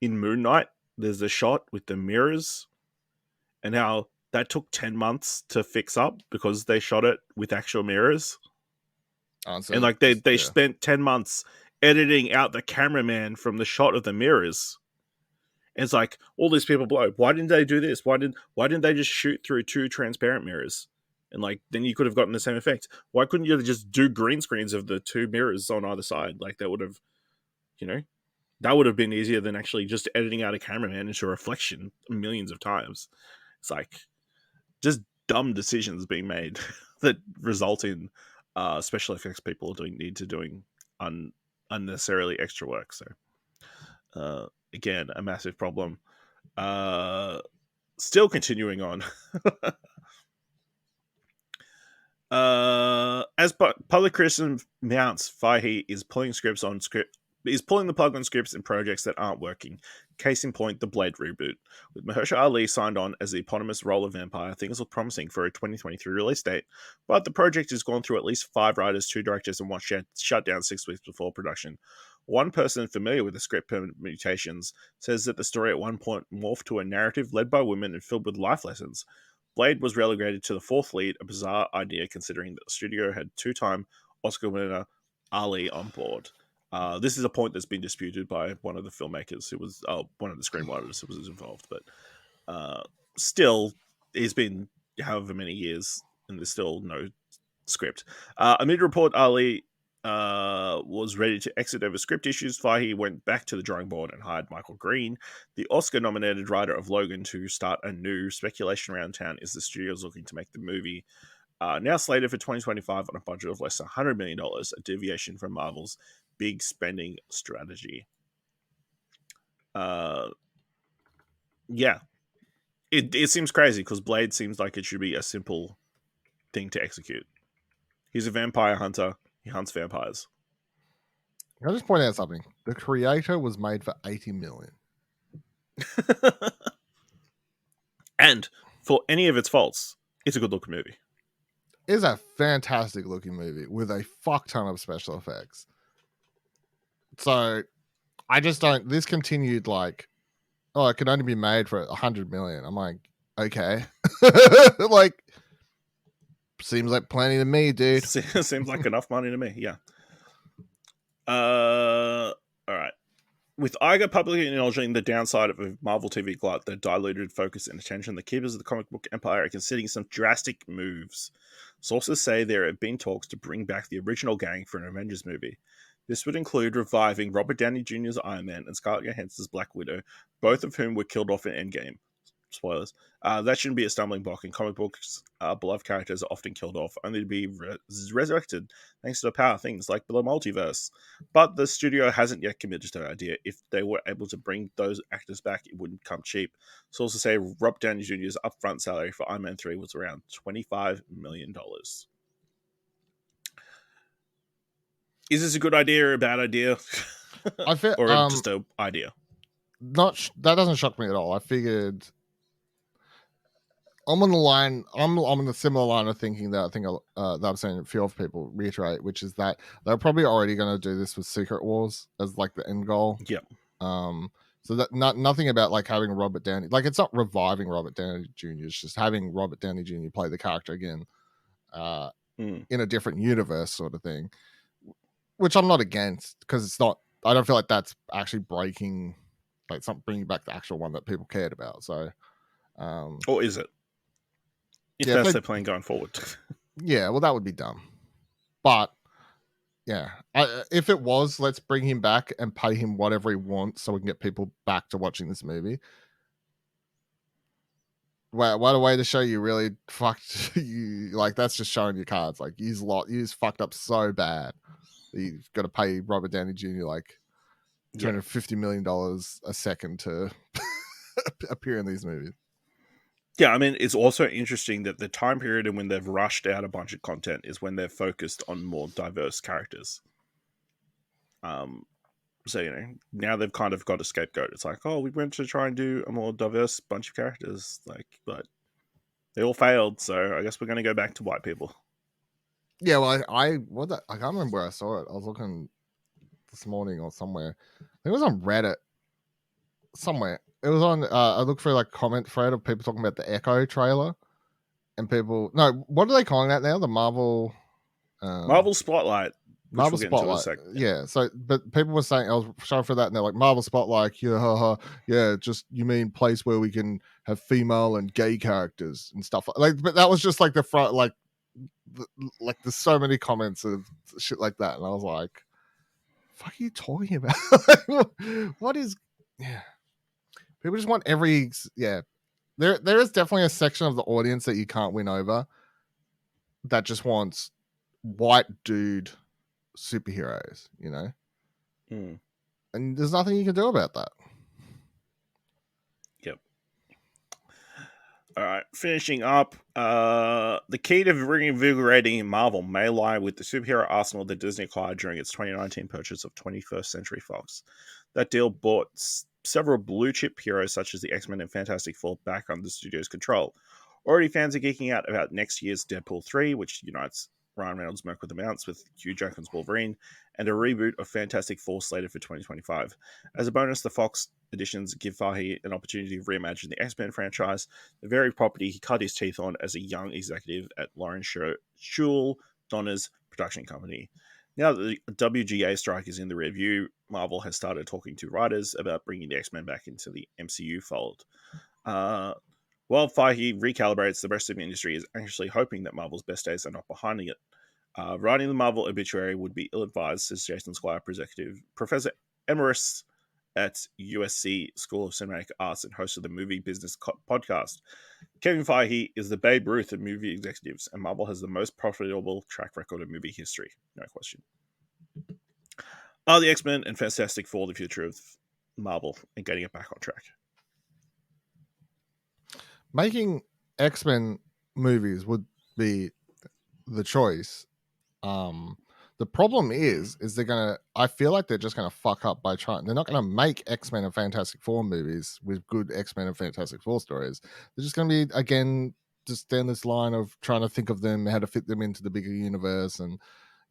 in Moon Knight, there's a shot with the mirrors and how that took 10 months to fix up because they shot it with actual mirrors. And like they spent 10 months editing out the cameraman from the shot of the mirrors. And it's like, all these people blow. Why didn't they do this? Why didn't they just shoot through 2 transparent mirrors? And like, then you could have gotten the same effect. Why couldn't you just do green screens of the 2 mirrors on either side? Like, that would have, that would have been easier than actually just editing out a cameraman into a reflection millions of times. It's like, just dumb decisions being made that result in special effects people doing unnecessarily extra work. So, again, a massive problem. Still continuing on. As public criticism mounts, Fahey is pulling the plug on scripts and projects that aren't working. Case in point, the Blade reboot. With Mahershala Ali signed on as the eponymous role of vampire, things look promising for a 2023 release date, but the project has gone through at least 5 writers, 2 directors, and 1 shut down 6 weeks before production. One person familiar with the script permutations says that the story at one point morphed to a narrative led by women and filled with life lessons. Blade was relegated to the 4th lead, a bizarre idea considering that the studio had 2-time Oscar winner Ali on board. This is a point that's been disputed by one of the filmmakers who was one of the screenwriters who was involved, but still, it's been however many years and there's still no script. Amid report Ali was ready to exit over script issues, Fahey went back to the drawing board and hired Michael Green, the Oscar-nominated writer of Logan, to start a new speculation around town is the studio's looking to make the movie now slated for 2025 on a budget of less than $100 million, a deviation from Marvel's big spending strategy. Yeah. It seems crazy because Blade seems like it should be a simple thing to execute. He's a vampire hunter. He hunts vampires. I'll just point out something. The Creator was made for $80 million. And for any of its faults, it's a good looking movie. It's a fantastic looking movie with a fuck ton of special effects. So I just don't. This continued like, oh, it can only be made for $100 million. I'm like, okay, like, seems like plenty to me, dude. Seems like enough money to me. Yeah. All right. With Iger publicly acknowledging the downside of a Marvel TV glut that diluted focus and attention, the keepers of the comic book empire are considering some drastic moves. Sources say there have been talks to bring back the original gang for an Avengers movie. This would include reviving Robert Downey Jr.'s Iron Man and Scarlett Johansson's Black Widow, both of whom were killed off in Endgame. spoilers. That shouldn't be a stumbling block. In comic books, beloved characters are often killed off, only to be resurrected thanks to the power of things like the multiverse. But the studio hasn't yet committed to that idea. If they were able to bring those actors back, it wouldn't come cheap. Sources say Robert Downey Jr.'s upfront salary for Iron Man 3 was around $25 million. Is this a good idea or a bad idea? I feel or just an idea? That doesn't shock me at all. I figured I'm on the line. I'm on the similar line of thinking that I think that I've seen a few of people reiterate, which is that they're probably already going to do this with Secret Wars as like the end goal. Yep. So that nothing about like having Robert Downey, like it's not reviving Robert Downey Jr. It's just having Robert Downey Jr. play the character again, in a different universe, sort of thing. Which I'm not against, because it's not. I don't feel like that's actually breaking, like it's not bringing back the actual one that people cared about. So, or is it? If that's their plan going forward. Yeah, well, that would be dumb. But yeah, if it was, let's bring him back and pay him whatever he wants, so we can get people back to watching this movie. Wow, what a way to show you really fucked you. Like that's just showing your cards. Like you's fucked up so bad. You've got to pay Robert Downey Jr. like $250 million a second to appear in these movies. Yeah, I mean, it's also interesting that the time period and when they've rushed out a bunch of content is when they're focused on more diverse characters. So, you know, now they've kind of got a scapegoat. It's like, oh, we went to try and do a more diverse bunch of characters, like, but they all failed. So I guess we're going to go back to white people. Yeah, well, I can't remember where I saw it. I was looking this morning or somewhere. I think it was on Reddit. Somewhere. It was on. I looked for like comment thread of people talking about the Echo trailer, and people. No, what are they calling that now? The Marvel. Marvel Spotlight. Marvel Spotlight. Yeah. So, but people were saying, I was showing for that, and they're like, Marvel Spotlight. Yeah, just you mean place where we can have female and gay characters and stuff like. But that was just like the front, like there's so many comments of shit like that, and I was like, "Fuck, are you talking about? What is? Yeah." People just want there is definitely a section of the audience that you can't win over that just wants white dude superheroes, you know? And there's nothing you can do about that. Yep. All right, finishing up, the key to reinvigorating Marvel may lie with the superhero arsenal that Disney acquired during its 2019 purchase of 21st Century Fox. That deal brought several blue-chip heroes such as the X-Men and Fantastic Four back under the studio's control. Already fans are geeking out about next year's Deadpool 3, which unites Ryan Reynolds' Merc with the Mounts with Hugh Jackman's Wolverine, and a reboot of Fantastic Four slated for 2025. As a bonus, the Fox editions give Fahey an opportunity to reimagine the X-Men franchise, the very property he cut his teeth on as a young executive at Lawrence Schul Donner's production company. Now that the WGA strike is in the review, Marvel has started talking to writers about bringing the X-Men back into the MCU fold. While Fahey recalibrates, the rest of the industry is anxiously hoping that Marvel's best days are not behind it. Writing the Marvel obituary would be ill-advised, says Jason Squire, Professor Emeritus at USC School of Cinematic Arts and host of the Movie Business podcast. Kevin Feige is the Babe Ruth of movie executives, and Marvel has the most profitable track record in movie history. No question. Are the X-Men and Fantastic Four the future of Marvel and getting it back on track? Making X-Men movies would be the choice. The problem is I feel like they're just gonna fuck up by trying. They're not gonna make X-Men and Fantastic Four movies with good X-Men and Fantastic Four stories. They're just gonna be, again, just down this line of trying to think of them, how to fit them into the bigger universe, and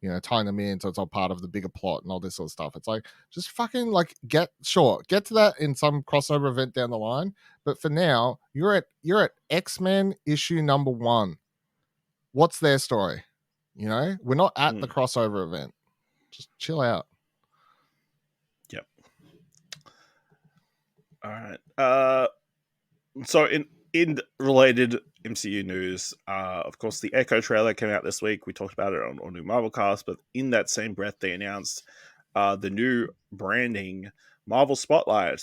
you know, tying them in so it's all part of the bigger plot and all this sort of stuff. It's like, just fucking like get to that in some crossover event down the line. But for now, you're at X-Men issue number 1. What's their story? You know, we're not at the crossover event. Just chill out. Yep. All right. So in related MCU news, of course, the Echo trailer came out this week. We talked about it on New Marvel Cast, but in that same breath, they announced the new branding, Marvel Spotlight.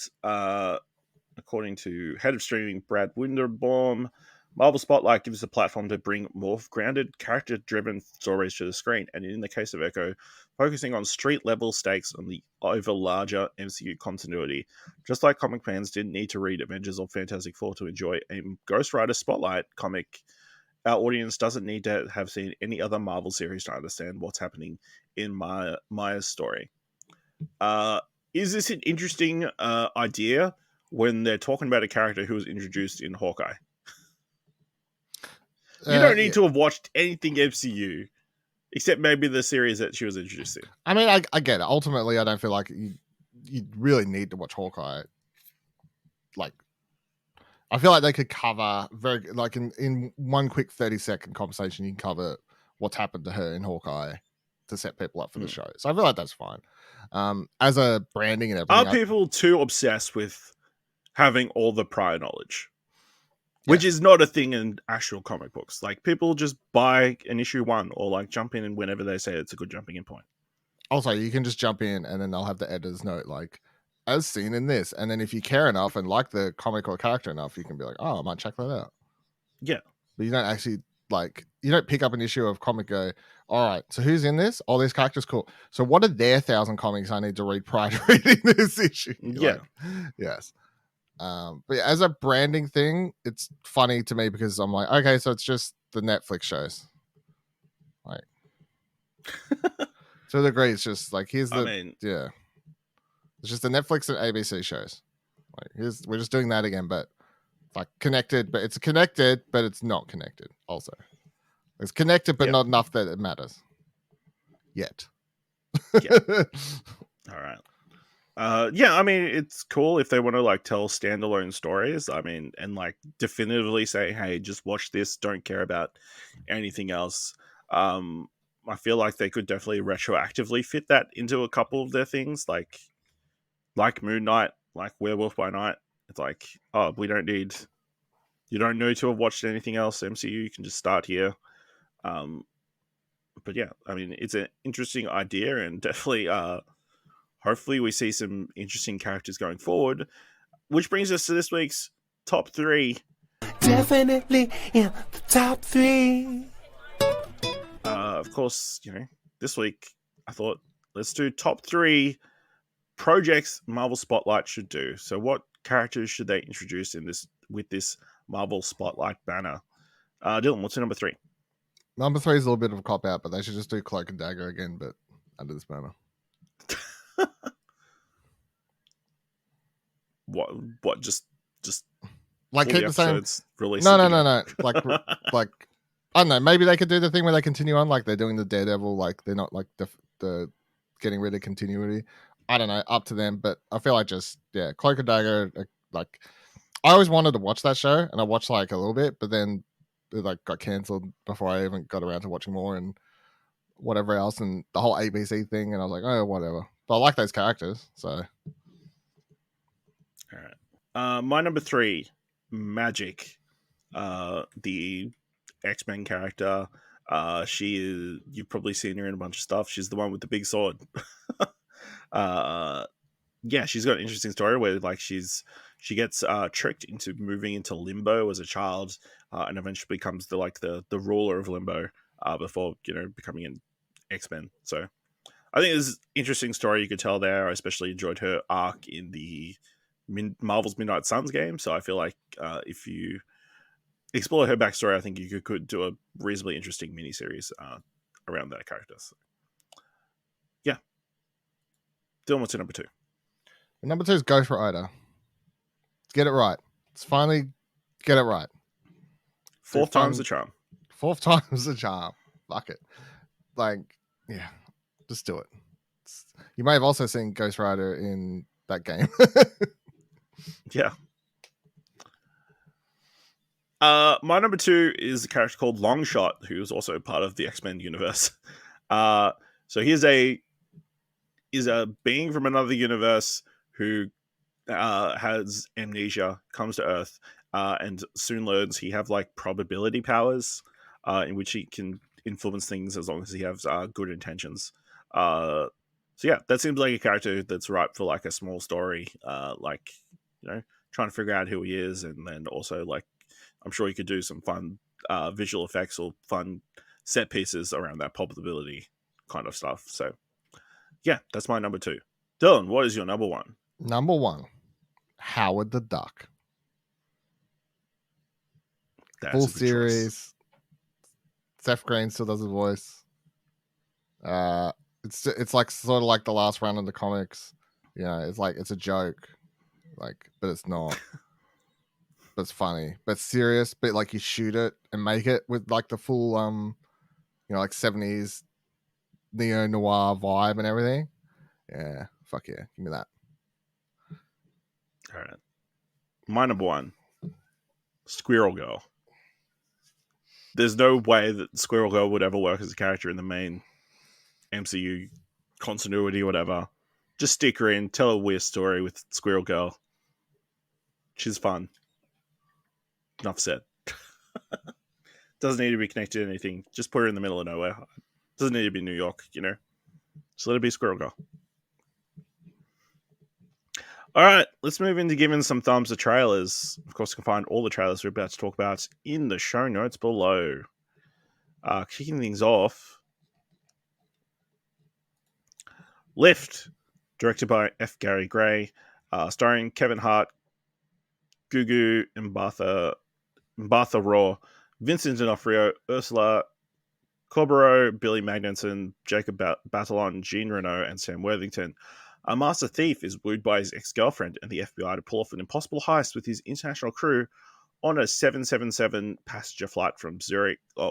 according to head of streaming Brad Winderbaum, Marvel Spotlight gives a platform to bring more grounded, character-driven stories to the screen, and in the case of Echo, focusing on street-level stakes over larger MCU continuity. Just like comic fans didn't need to read Avengers or Fantastic Four to enjoy a Ghost Rider Spotlight comic, our audience doesn't need to have seen any other Marvel series to understand what's happening in Maya's story. Is this an interesting idea when they're talking about a character who was introduced in Hawkeye? You don't need to have watched anything MCU, except maybe the series that she was introduced in. I mean, I get it. Ultimately, I don't feel like you really need to watch Hawkeye. Like, I feel like they could cover in one quick 30-second conversation, you can cover what's happened to her in Hawkeye to set people up for the show. So I feel like that's fine. As a branding and everything. Are people too obsessed with having all the prior knowledge? Which is not a thing in actual comic books. Like, people just buy an issue 1 or like jump in whenever they say it's a good jumping in point. Also, you can just jump in and then they'll have the editor's note, like, as seen in this. And then if you care enough and like the comic or character enough, you can be like, oh, I might check that out. Yeah. But you don't actually, you don't pick up an issue of comic, go, all right, so who's in this? Oh, this character's cool. So what are their 1,000 comics I need to read prior to reading this issue? Yeah. Yes. But as a branding thing, it's funny to me because I'm like, okay, so it's just the Netflix shows. Like, to the degree, it's just like, here's the, it's just the Netflix and ABC shows. Like, we're just doing that again, but like connected, but it's connected, but it's not connected. Also, it's connected, but not enough that it matters yet. Yeah. All right. I mean, it's cool if they want to like tell standalone stories. I mean, and like definitively say, hey, just watch this, don't care about anything else. I feel like they could definitely retroactively fit that into a couple of their things, like Moon Knight, like Werewolf by Night. It's like, oh, you don't need to have watched anything else MCU, you can just start here. But yeah, I mean, it's an interesting idea, and definitely hopefully we see some interesting characters going forward, which brings us to this week's top 3. Definitely in the top 3. Of course, this week I thought, let's do top 3 projects Marvel Spotlight should do. So what characters should they introduce with this Marvel Spotlight banner? Dylan, what's your number 3? Number 3 is a little bit of a cop out, but they should just do Cloak and Dagger again, but under this banner. What? Just like keep the same. Release no. Like I don't know. Maybe they could do the thing where they continue on, like they're doing the Daredevil. Like they're not like the getting rid of continuity. I don't know. Up to them. But I feel like Cloak and Dagger. Like I always wanted to watch that show, and I watched like a little bit, but then it like got cancelled before I even got around to watching more and whatever else, and the whole ABC thing. And I was like, oh, whatever. But I like those characters, so. All right. My number 3, Magic, the X-Men character. You've probably seen her in a bunch of stuff. She's the one with the big sword. She's got an interesting story where like she gets tricked into moving into limbo as a child, and eventually becomes the ruler of limbo before becoming an X-Men. So I think there's an interesting story you could tell there. I especially enjoyed her arc in the Marvel's Midnight Suns game. So I feel like if you explore her backstory, I think you could do a reasonably interesting miniseries around that character. So, yeah. Dylan, what's your number 2? Number 2 is Ghost Rider. Get it right. Let's finally get it right. Fourth time's the charm. Fourth time's the charm. Fuck it. Like, yeah, just do it. You may have also seen Ghost Rider in that game. Yeah. My number 2 is a character called Longshot, who is also part of the X-Men universe. So he is a being from another universe who has amnesia, comes to Earth, and soon learns he have like probability powers, in which he can influence things as long as he has good intentions. So yeah, that seems like a character that's ripe for like a small story, trying to figure out who he is, and then also like I'm sure you could do some fun visual effects or fun set pieces around that probability kind of stuff. So yeah, that's my number 2. Dylan, what is your number 1? Number 1, Howard the Duck. That's Full a good choice. series. Seth Green still does his voice. It's like sort of like the last round in the comics. You know, it's like it's a joke, like, but it's not. But it's funny, but serious. But like you shoot it and make it with like the full you know, like 70s neo noir vibe and everything. Yeah, fuck yeah, give me that. All right, my number 1, Squirrel Girl. There's no way that Squirrel Girl would ever work as a character in the main MCU continuity or whatever. Just stick her in, tell a weird story with Squirrel Girl. She's fun. Enough said. Doesn't need to be connected to anything. Just put her in the middle of nowhere. Doesn't need to be New York, you know. Just let it be Squirrel Girl. All right, let's move into giving some thumbs to trailers. Of course, you can find all the trailers we're about to talk about in the show notes below. Kicking things off, Lift, directed by F. Gary Gray, starring Kevin Hart, Gugu Mbatha Raw, Vincent D'Onofrio, Ursula Corbero, Billy Magnuson, Jacob Batalon, Jean Reno, and Sam Worthington. A master thief is wooed by his ex-girlfriend and the FBI to pull off an impossible heist with his international crew on a 777 passenger flight from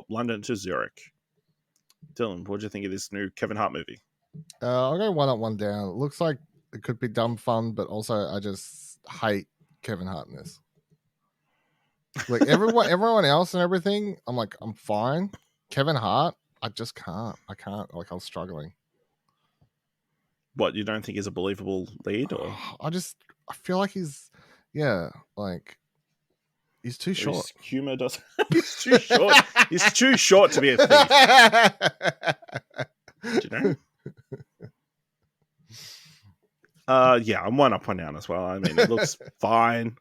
London to Zurich. Dylan, what do you think of this new Kevin Hart movie? I'll go 1 up, 1 down. It looks like it could be dumb fun, but also I just hate Kevin Hart in this. Like everyone else and everything, I'm like, I'm fine. Kevin Hart, I just can't. I can't. Like, I was struggling. What, you don't think he's a believable lead? Or I feel like he's too short. His humor does. He's too short. He's too short to be a thief. Do you know? Yeah, I'm 1 up, 1 down as well. I mean, it looks fine.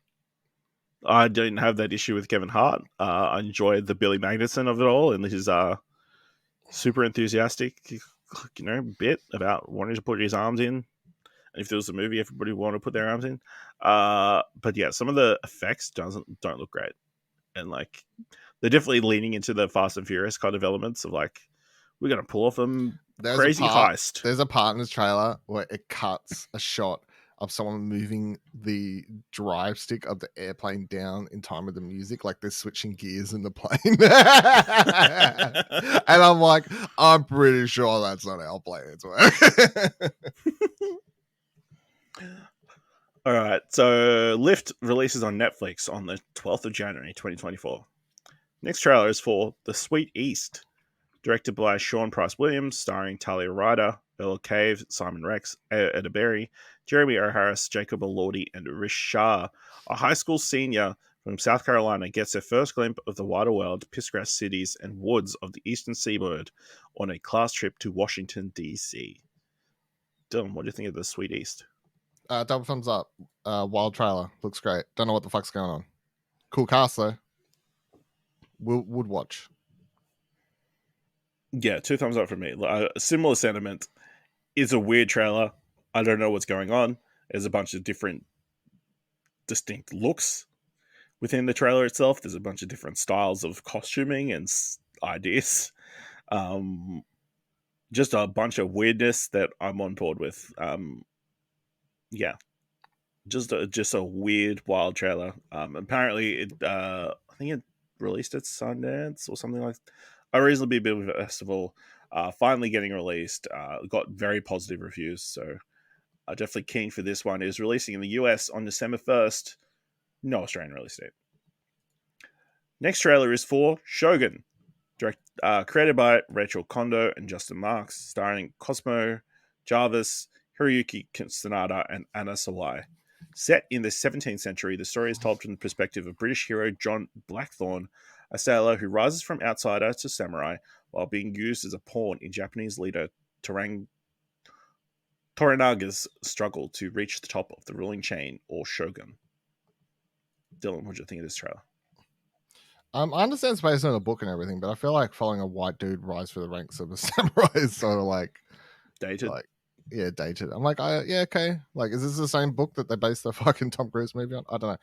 I didn't have that issue with Kevin Hart. I enjoyed the Billy Magnuson of it all and his super enthusiastic, you know, bit about wanting to put his arms in. And if there was a movie, everybody would want to put their arms in. But yeah, some of the effects don't look great, and like they're definitely leaning into the Fast and Furious kind of elements of like we're gonna pull off a crazy heist. There's a part in this trailer where it cuts a shot of someone moving the drive stick of the airplane down in time with the music, like they're switching gears in the plane. And I'm like, I'm pretty sure that's not how planes work. All right, so Lift releases on Netflix on the 12th of January 2024. Next trailer is for The Sweet East, directed by Sean Price Williams, starring Talia Ryder, Bella Cave, Simon Rex, Eda Berry, Jeremy O'Harris, Jacob Elordi, and Rish Shah. A high school senior from South Carolina gets their first glimpse of the wider world, pissgrass cities, and woods of the eastern seaboard on a class trip to Washington, D.C. Dylan, what do you think of The Sweet East? Double thumbs up. Wild trailer. Looks great. Don't know what the fuck's going on. Cool cast, though. Would watch. Yeah, 2 thumbs up from me. Similar sentiment. It's a weird trailer. I don't know what's going on. There's a bunch of different distinct looks within the trailer itself. There's a bunch of different styles of costuming and ideas. Just a bunch of weirdness that I'm on board with. Yeah, just a weird, wild trailer. Apparently, I think it released at Sundance or something like a reasonably big festival. Finally getting released. Got very positive reviews, so definitely keen for this one. It is releasing in the US on December 1st. No Australian release date. Next trailer is for Shogun, created by Rachel Kondo and Justin Marks, starring Cosmo Jarvis, Hiroyuki Sanada, and Anna Sawai. Set in the 17th century, the story is told from the perspective of British hero John Blackthorne, a sailor who rises from outsider to samurai while being used as a pawn in Japanese leader Toranaga's struggle to reach the top of the ruling chain, or shogun. Dylan, what do you think of this trailer? I understand it's based on a book and everything, but I feel like following a white dude rise through the ranks of a samurai is sort of like Dated? dated. I'm like, yeah, okay. Like, is this the same book that they based the fucking Tom Cruise movie on? I don't know.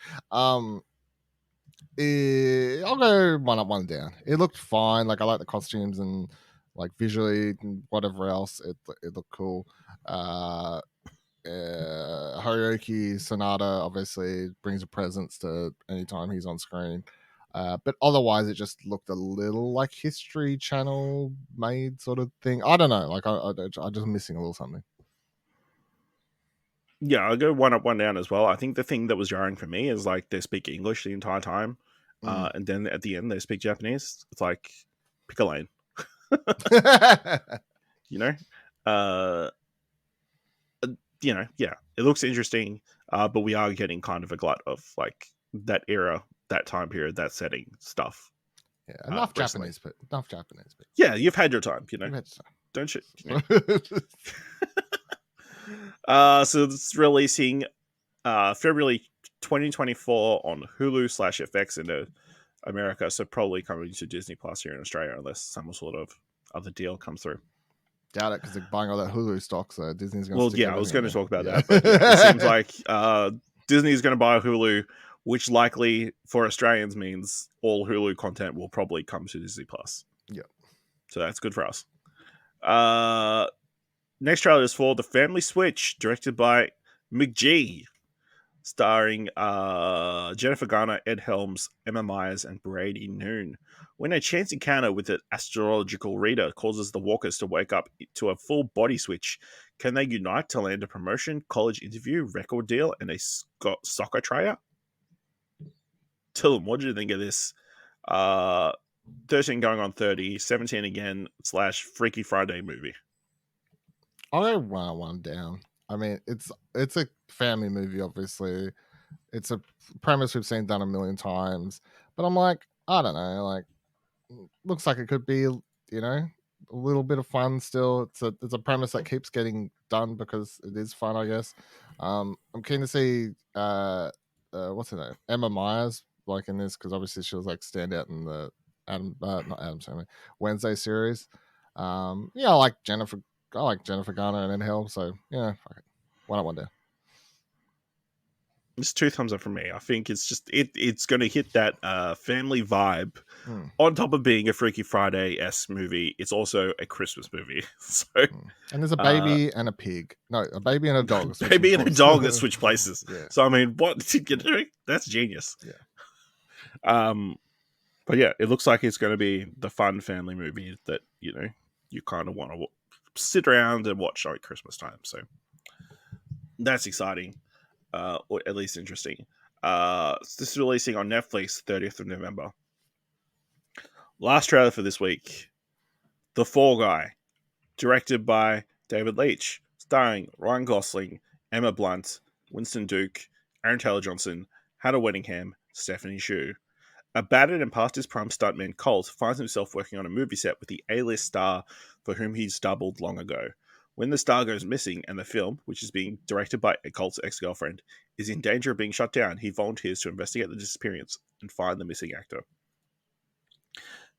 I'll go one up, one down. It looked fine. Like, I like the costumes and like visually and whatever else. It looked cool. Hiroki Sonata obviously brings a presence to any time he's on screen. But otherwise, it just looked a little like History Channel made sort of thing. I don't know. Like, I'm just missing a little something. Yeah, I'll go one up, one down as well. I think the thing that was jarring for me is like they speak English the entire time. And then at the end, they speak Japanese. It's like, pick a lane. You know? Yeah, it looks interesting, but we are getting kind of a glut of like that era, that time period, that setting stuff. Yeah, enough recently. Japanese, but enough Japanese. But Yeah, you've had your time, you know. you've had some. Don't you? So it's releasing February 2024 on Hulu/FX in America. So probably coming to Disney Plus here in Australia, unless some sort of other deal comes through. Doubt it because they're buying all that Hulu stock, so Disney's going to. Well, yeah, I was going to talk about that. But yeah, it seems like Disney's going to buy Hulu, which likely for Australians means all Hulu content will probably come to Disney Plus. Yeah. So that's good for us. Next trailer is for The Family Switch, directed by McG, starring Jennifer Garner, Ed Helms, Emma Myers, and Brady Noon. When a chance encounter with an astrological reader causes the walkers to wake up to a full body switch, can they unite to land a promotion, college interview, record deal, and a soccer tryout? Dylan, what do you think of this 13 going on 30, 17 again / Freaky Friday movie? I'll go one down. I mean, it's a family movie, obviously. It's a premise we've seen done a million times, but I'm like, I don't know, like, looks like it could be, you know, a little bit of fun still. It's a premise that keeps getting done because it is fun, I guess. I'm keen to see what's her name, Emma Myers, like in this, because obviously she was like standout in the Wednesday series. I like Jennifer Garner and Ed Helms, so yeah, fuck it. One up, one down. It's 2 thumbs up from me. I think it's just it's going to hit that family vibe. On top of being a Freaky Friday-esque movie, it's also a Christmas movie. So, and there's a baby and a pig. No, a baby and a dog. Baby and a dog that switch places. Yeah. So I mean, what you doing? That's genius. Yeah. But yeah, it looks like it's going to be the fun family movie that you kind of want to sit around and watch at Christmas time. So that's exciting. Or at least interesting. This is releasing on Netflix 30th of November. Last trailer for this week, The Fall Guy, directed by David Leitch, starring Ryan Gosling, Emma Blunt, Winston Duke, Aaron Taylor-Johnson, Hannah Weddingham, Stephanie Hsu. A battered and past his prime stuntman Colt finds himself working on a movie set with the A-list star for whom he's doubled long ago. When the star goes missing and the film, which is being directed by Colt's ex-girlfriend, is in danger of being shut down, he volunteers to investigate the disappearance and find the missing actor.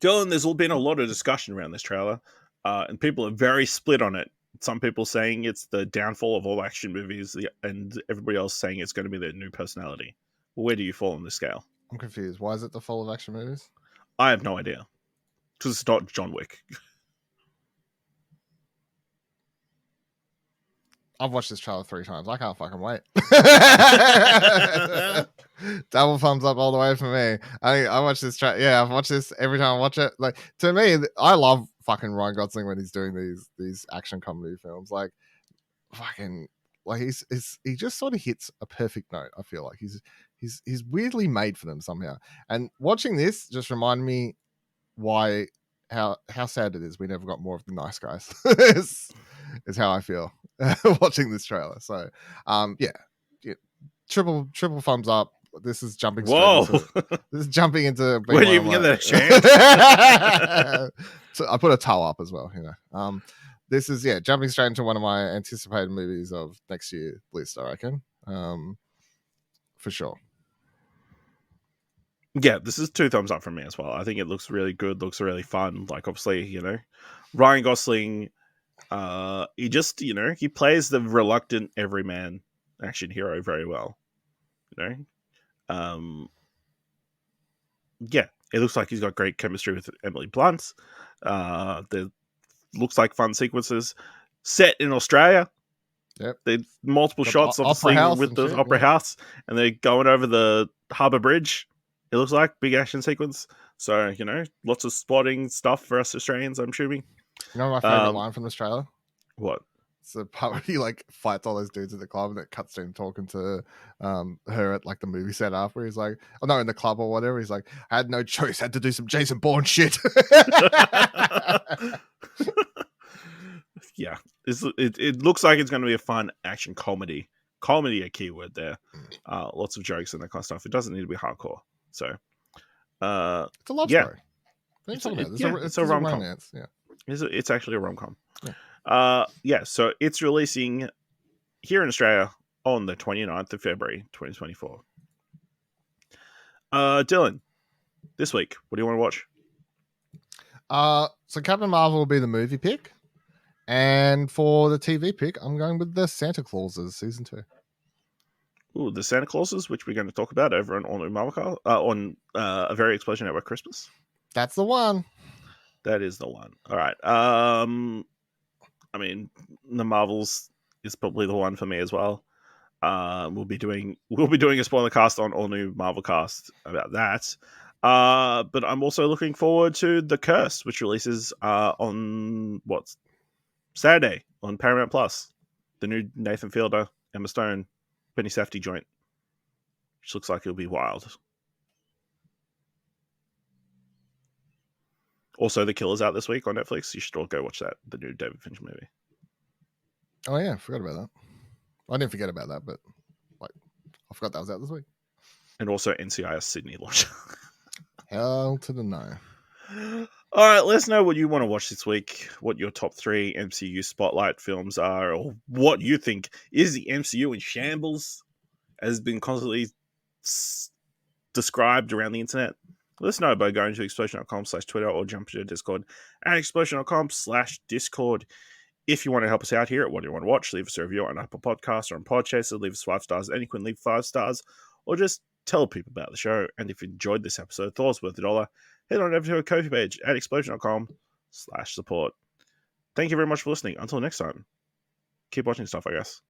Dylan, there's been a lot of discussion around this trailer, and people are very split on it. Some people saying it's the downfall of all action movies, and everybody else saying it's going to be their new personality. Where do you fall on this scale? I'm confused. Why is it the fall of action movies? I have no idea. Because it's not John Wick. I've watched this trailer 3 times. I can't fucking wait. Double thumbs up all the way for me. I watch this trailer. Yeah, I've watched this every time I watch it. Like, to me, I love fucking Ryan Gosling when he's doing these action comedy films. Like, fucking, like he just sort of hits a perfect note. I feel like he's weirdly made for them somehow. And watching this just reminded me how sad it is we never got more of the nice guys. is how I feel watching this trailer. So yeah, triple thumbs up. This is jumping into where do you even get that chance? So I put a toe up as well, this is jumping straight into one of my anticipated movies of next year list, I reckon, for sure. Yeah, this is 2 thumbs up from me as well. I think it looks really good, looks really fun. Like, obviously, Ryan Gosling, he plays the reluctant everyman action hero very well. Yeah, it looks like he's got great chemistry with Emily Blunt. There looks like fun sequences set in Australia. Yep. There's multiple Got the shots, obviously, opera house with and the shit, opera yeah. house, and they're going over the harbour bridge. It looks like big action sequence. So, lots of spotting stuff for us Australians, I'm assuming. You know my favorite Um, line from this trailer? What? It's the part where he like fights all those dudes at the club and it cuts to him talking to her at like the movie set after. He's like, oh no, in the club or whatever. He's like, I had no choice, had to do some Jason Bourne shit. Yeah, it looks like it's going to be a fun action comedy. Comedy, a keyword there. Lots of jokes and that kind of stuff. It doesn't need to be hardcore. So, It's a love yeah. story. What are you talking about? It's a rom-com. romance. Yeah. It's actually a rom-com. Yeah. So it's releasing here in Australia on the 29th of February 2024. Dylan, this week, what do you want to watch? So Captain Marvel will be the movie pick. And for the TV pick, I'm going with the Santa Clauses season 2. Ooh, the Santa Clauses, which we're going to talk about over on All New Marvel on A Very Explosion Network Christmas. That's the one. That is the one. All right. I mean, the Marvels is probably the one for me as well. We'll be doing a spoiler cast on All New Marvel Cast about that. But I'm also looking forward to The Curse, which releases on Saturday on Paramount Plus. The new Nathan Fielder, Emma Stone, Penny Safdie joint, which looks like it'll be wild. Also, The Killer's out this week on Netflix. You should all go watch that, the new David Fincher movie. Oh yeah, I forgot about that. I didn't forget about that, but like I forgot that was out this week. And also NCIS Sydney launch. Hell to the no. All right, let us know what you want to watch this week, what your top 3 MCU spotlight films are, or what you think is the MCU in shambles, as has been constantly described around the internet. Let us know by going to explosion.com/Twitter or jump to Discord at explosion.com/Discord. If you want to help us out here at What Do You Want to Watch, leave us a review on Apple Podcasts or on Podchaser, leave us 5 stars, and you can leave 5 stars, or just tell people about the show. And if you enjoyed this episode, thought it was worth $1, head on over to our Ko-fi page at explosion.com/support. Thank you very much for listening. Until next time, keep watching stuff, I guess.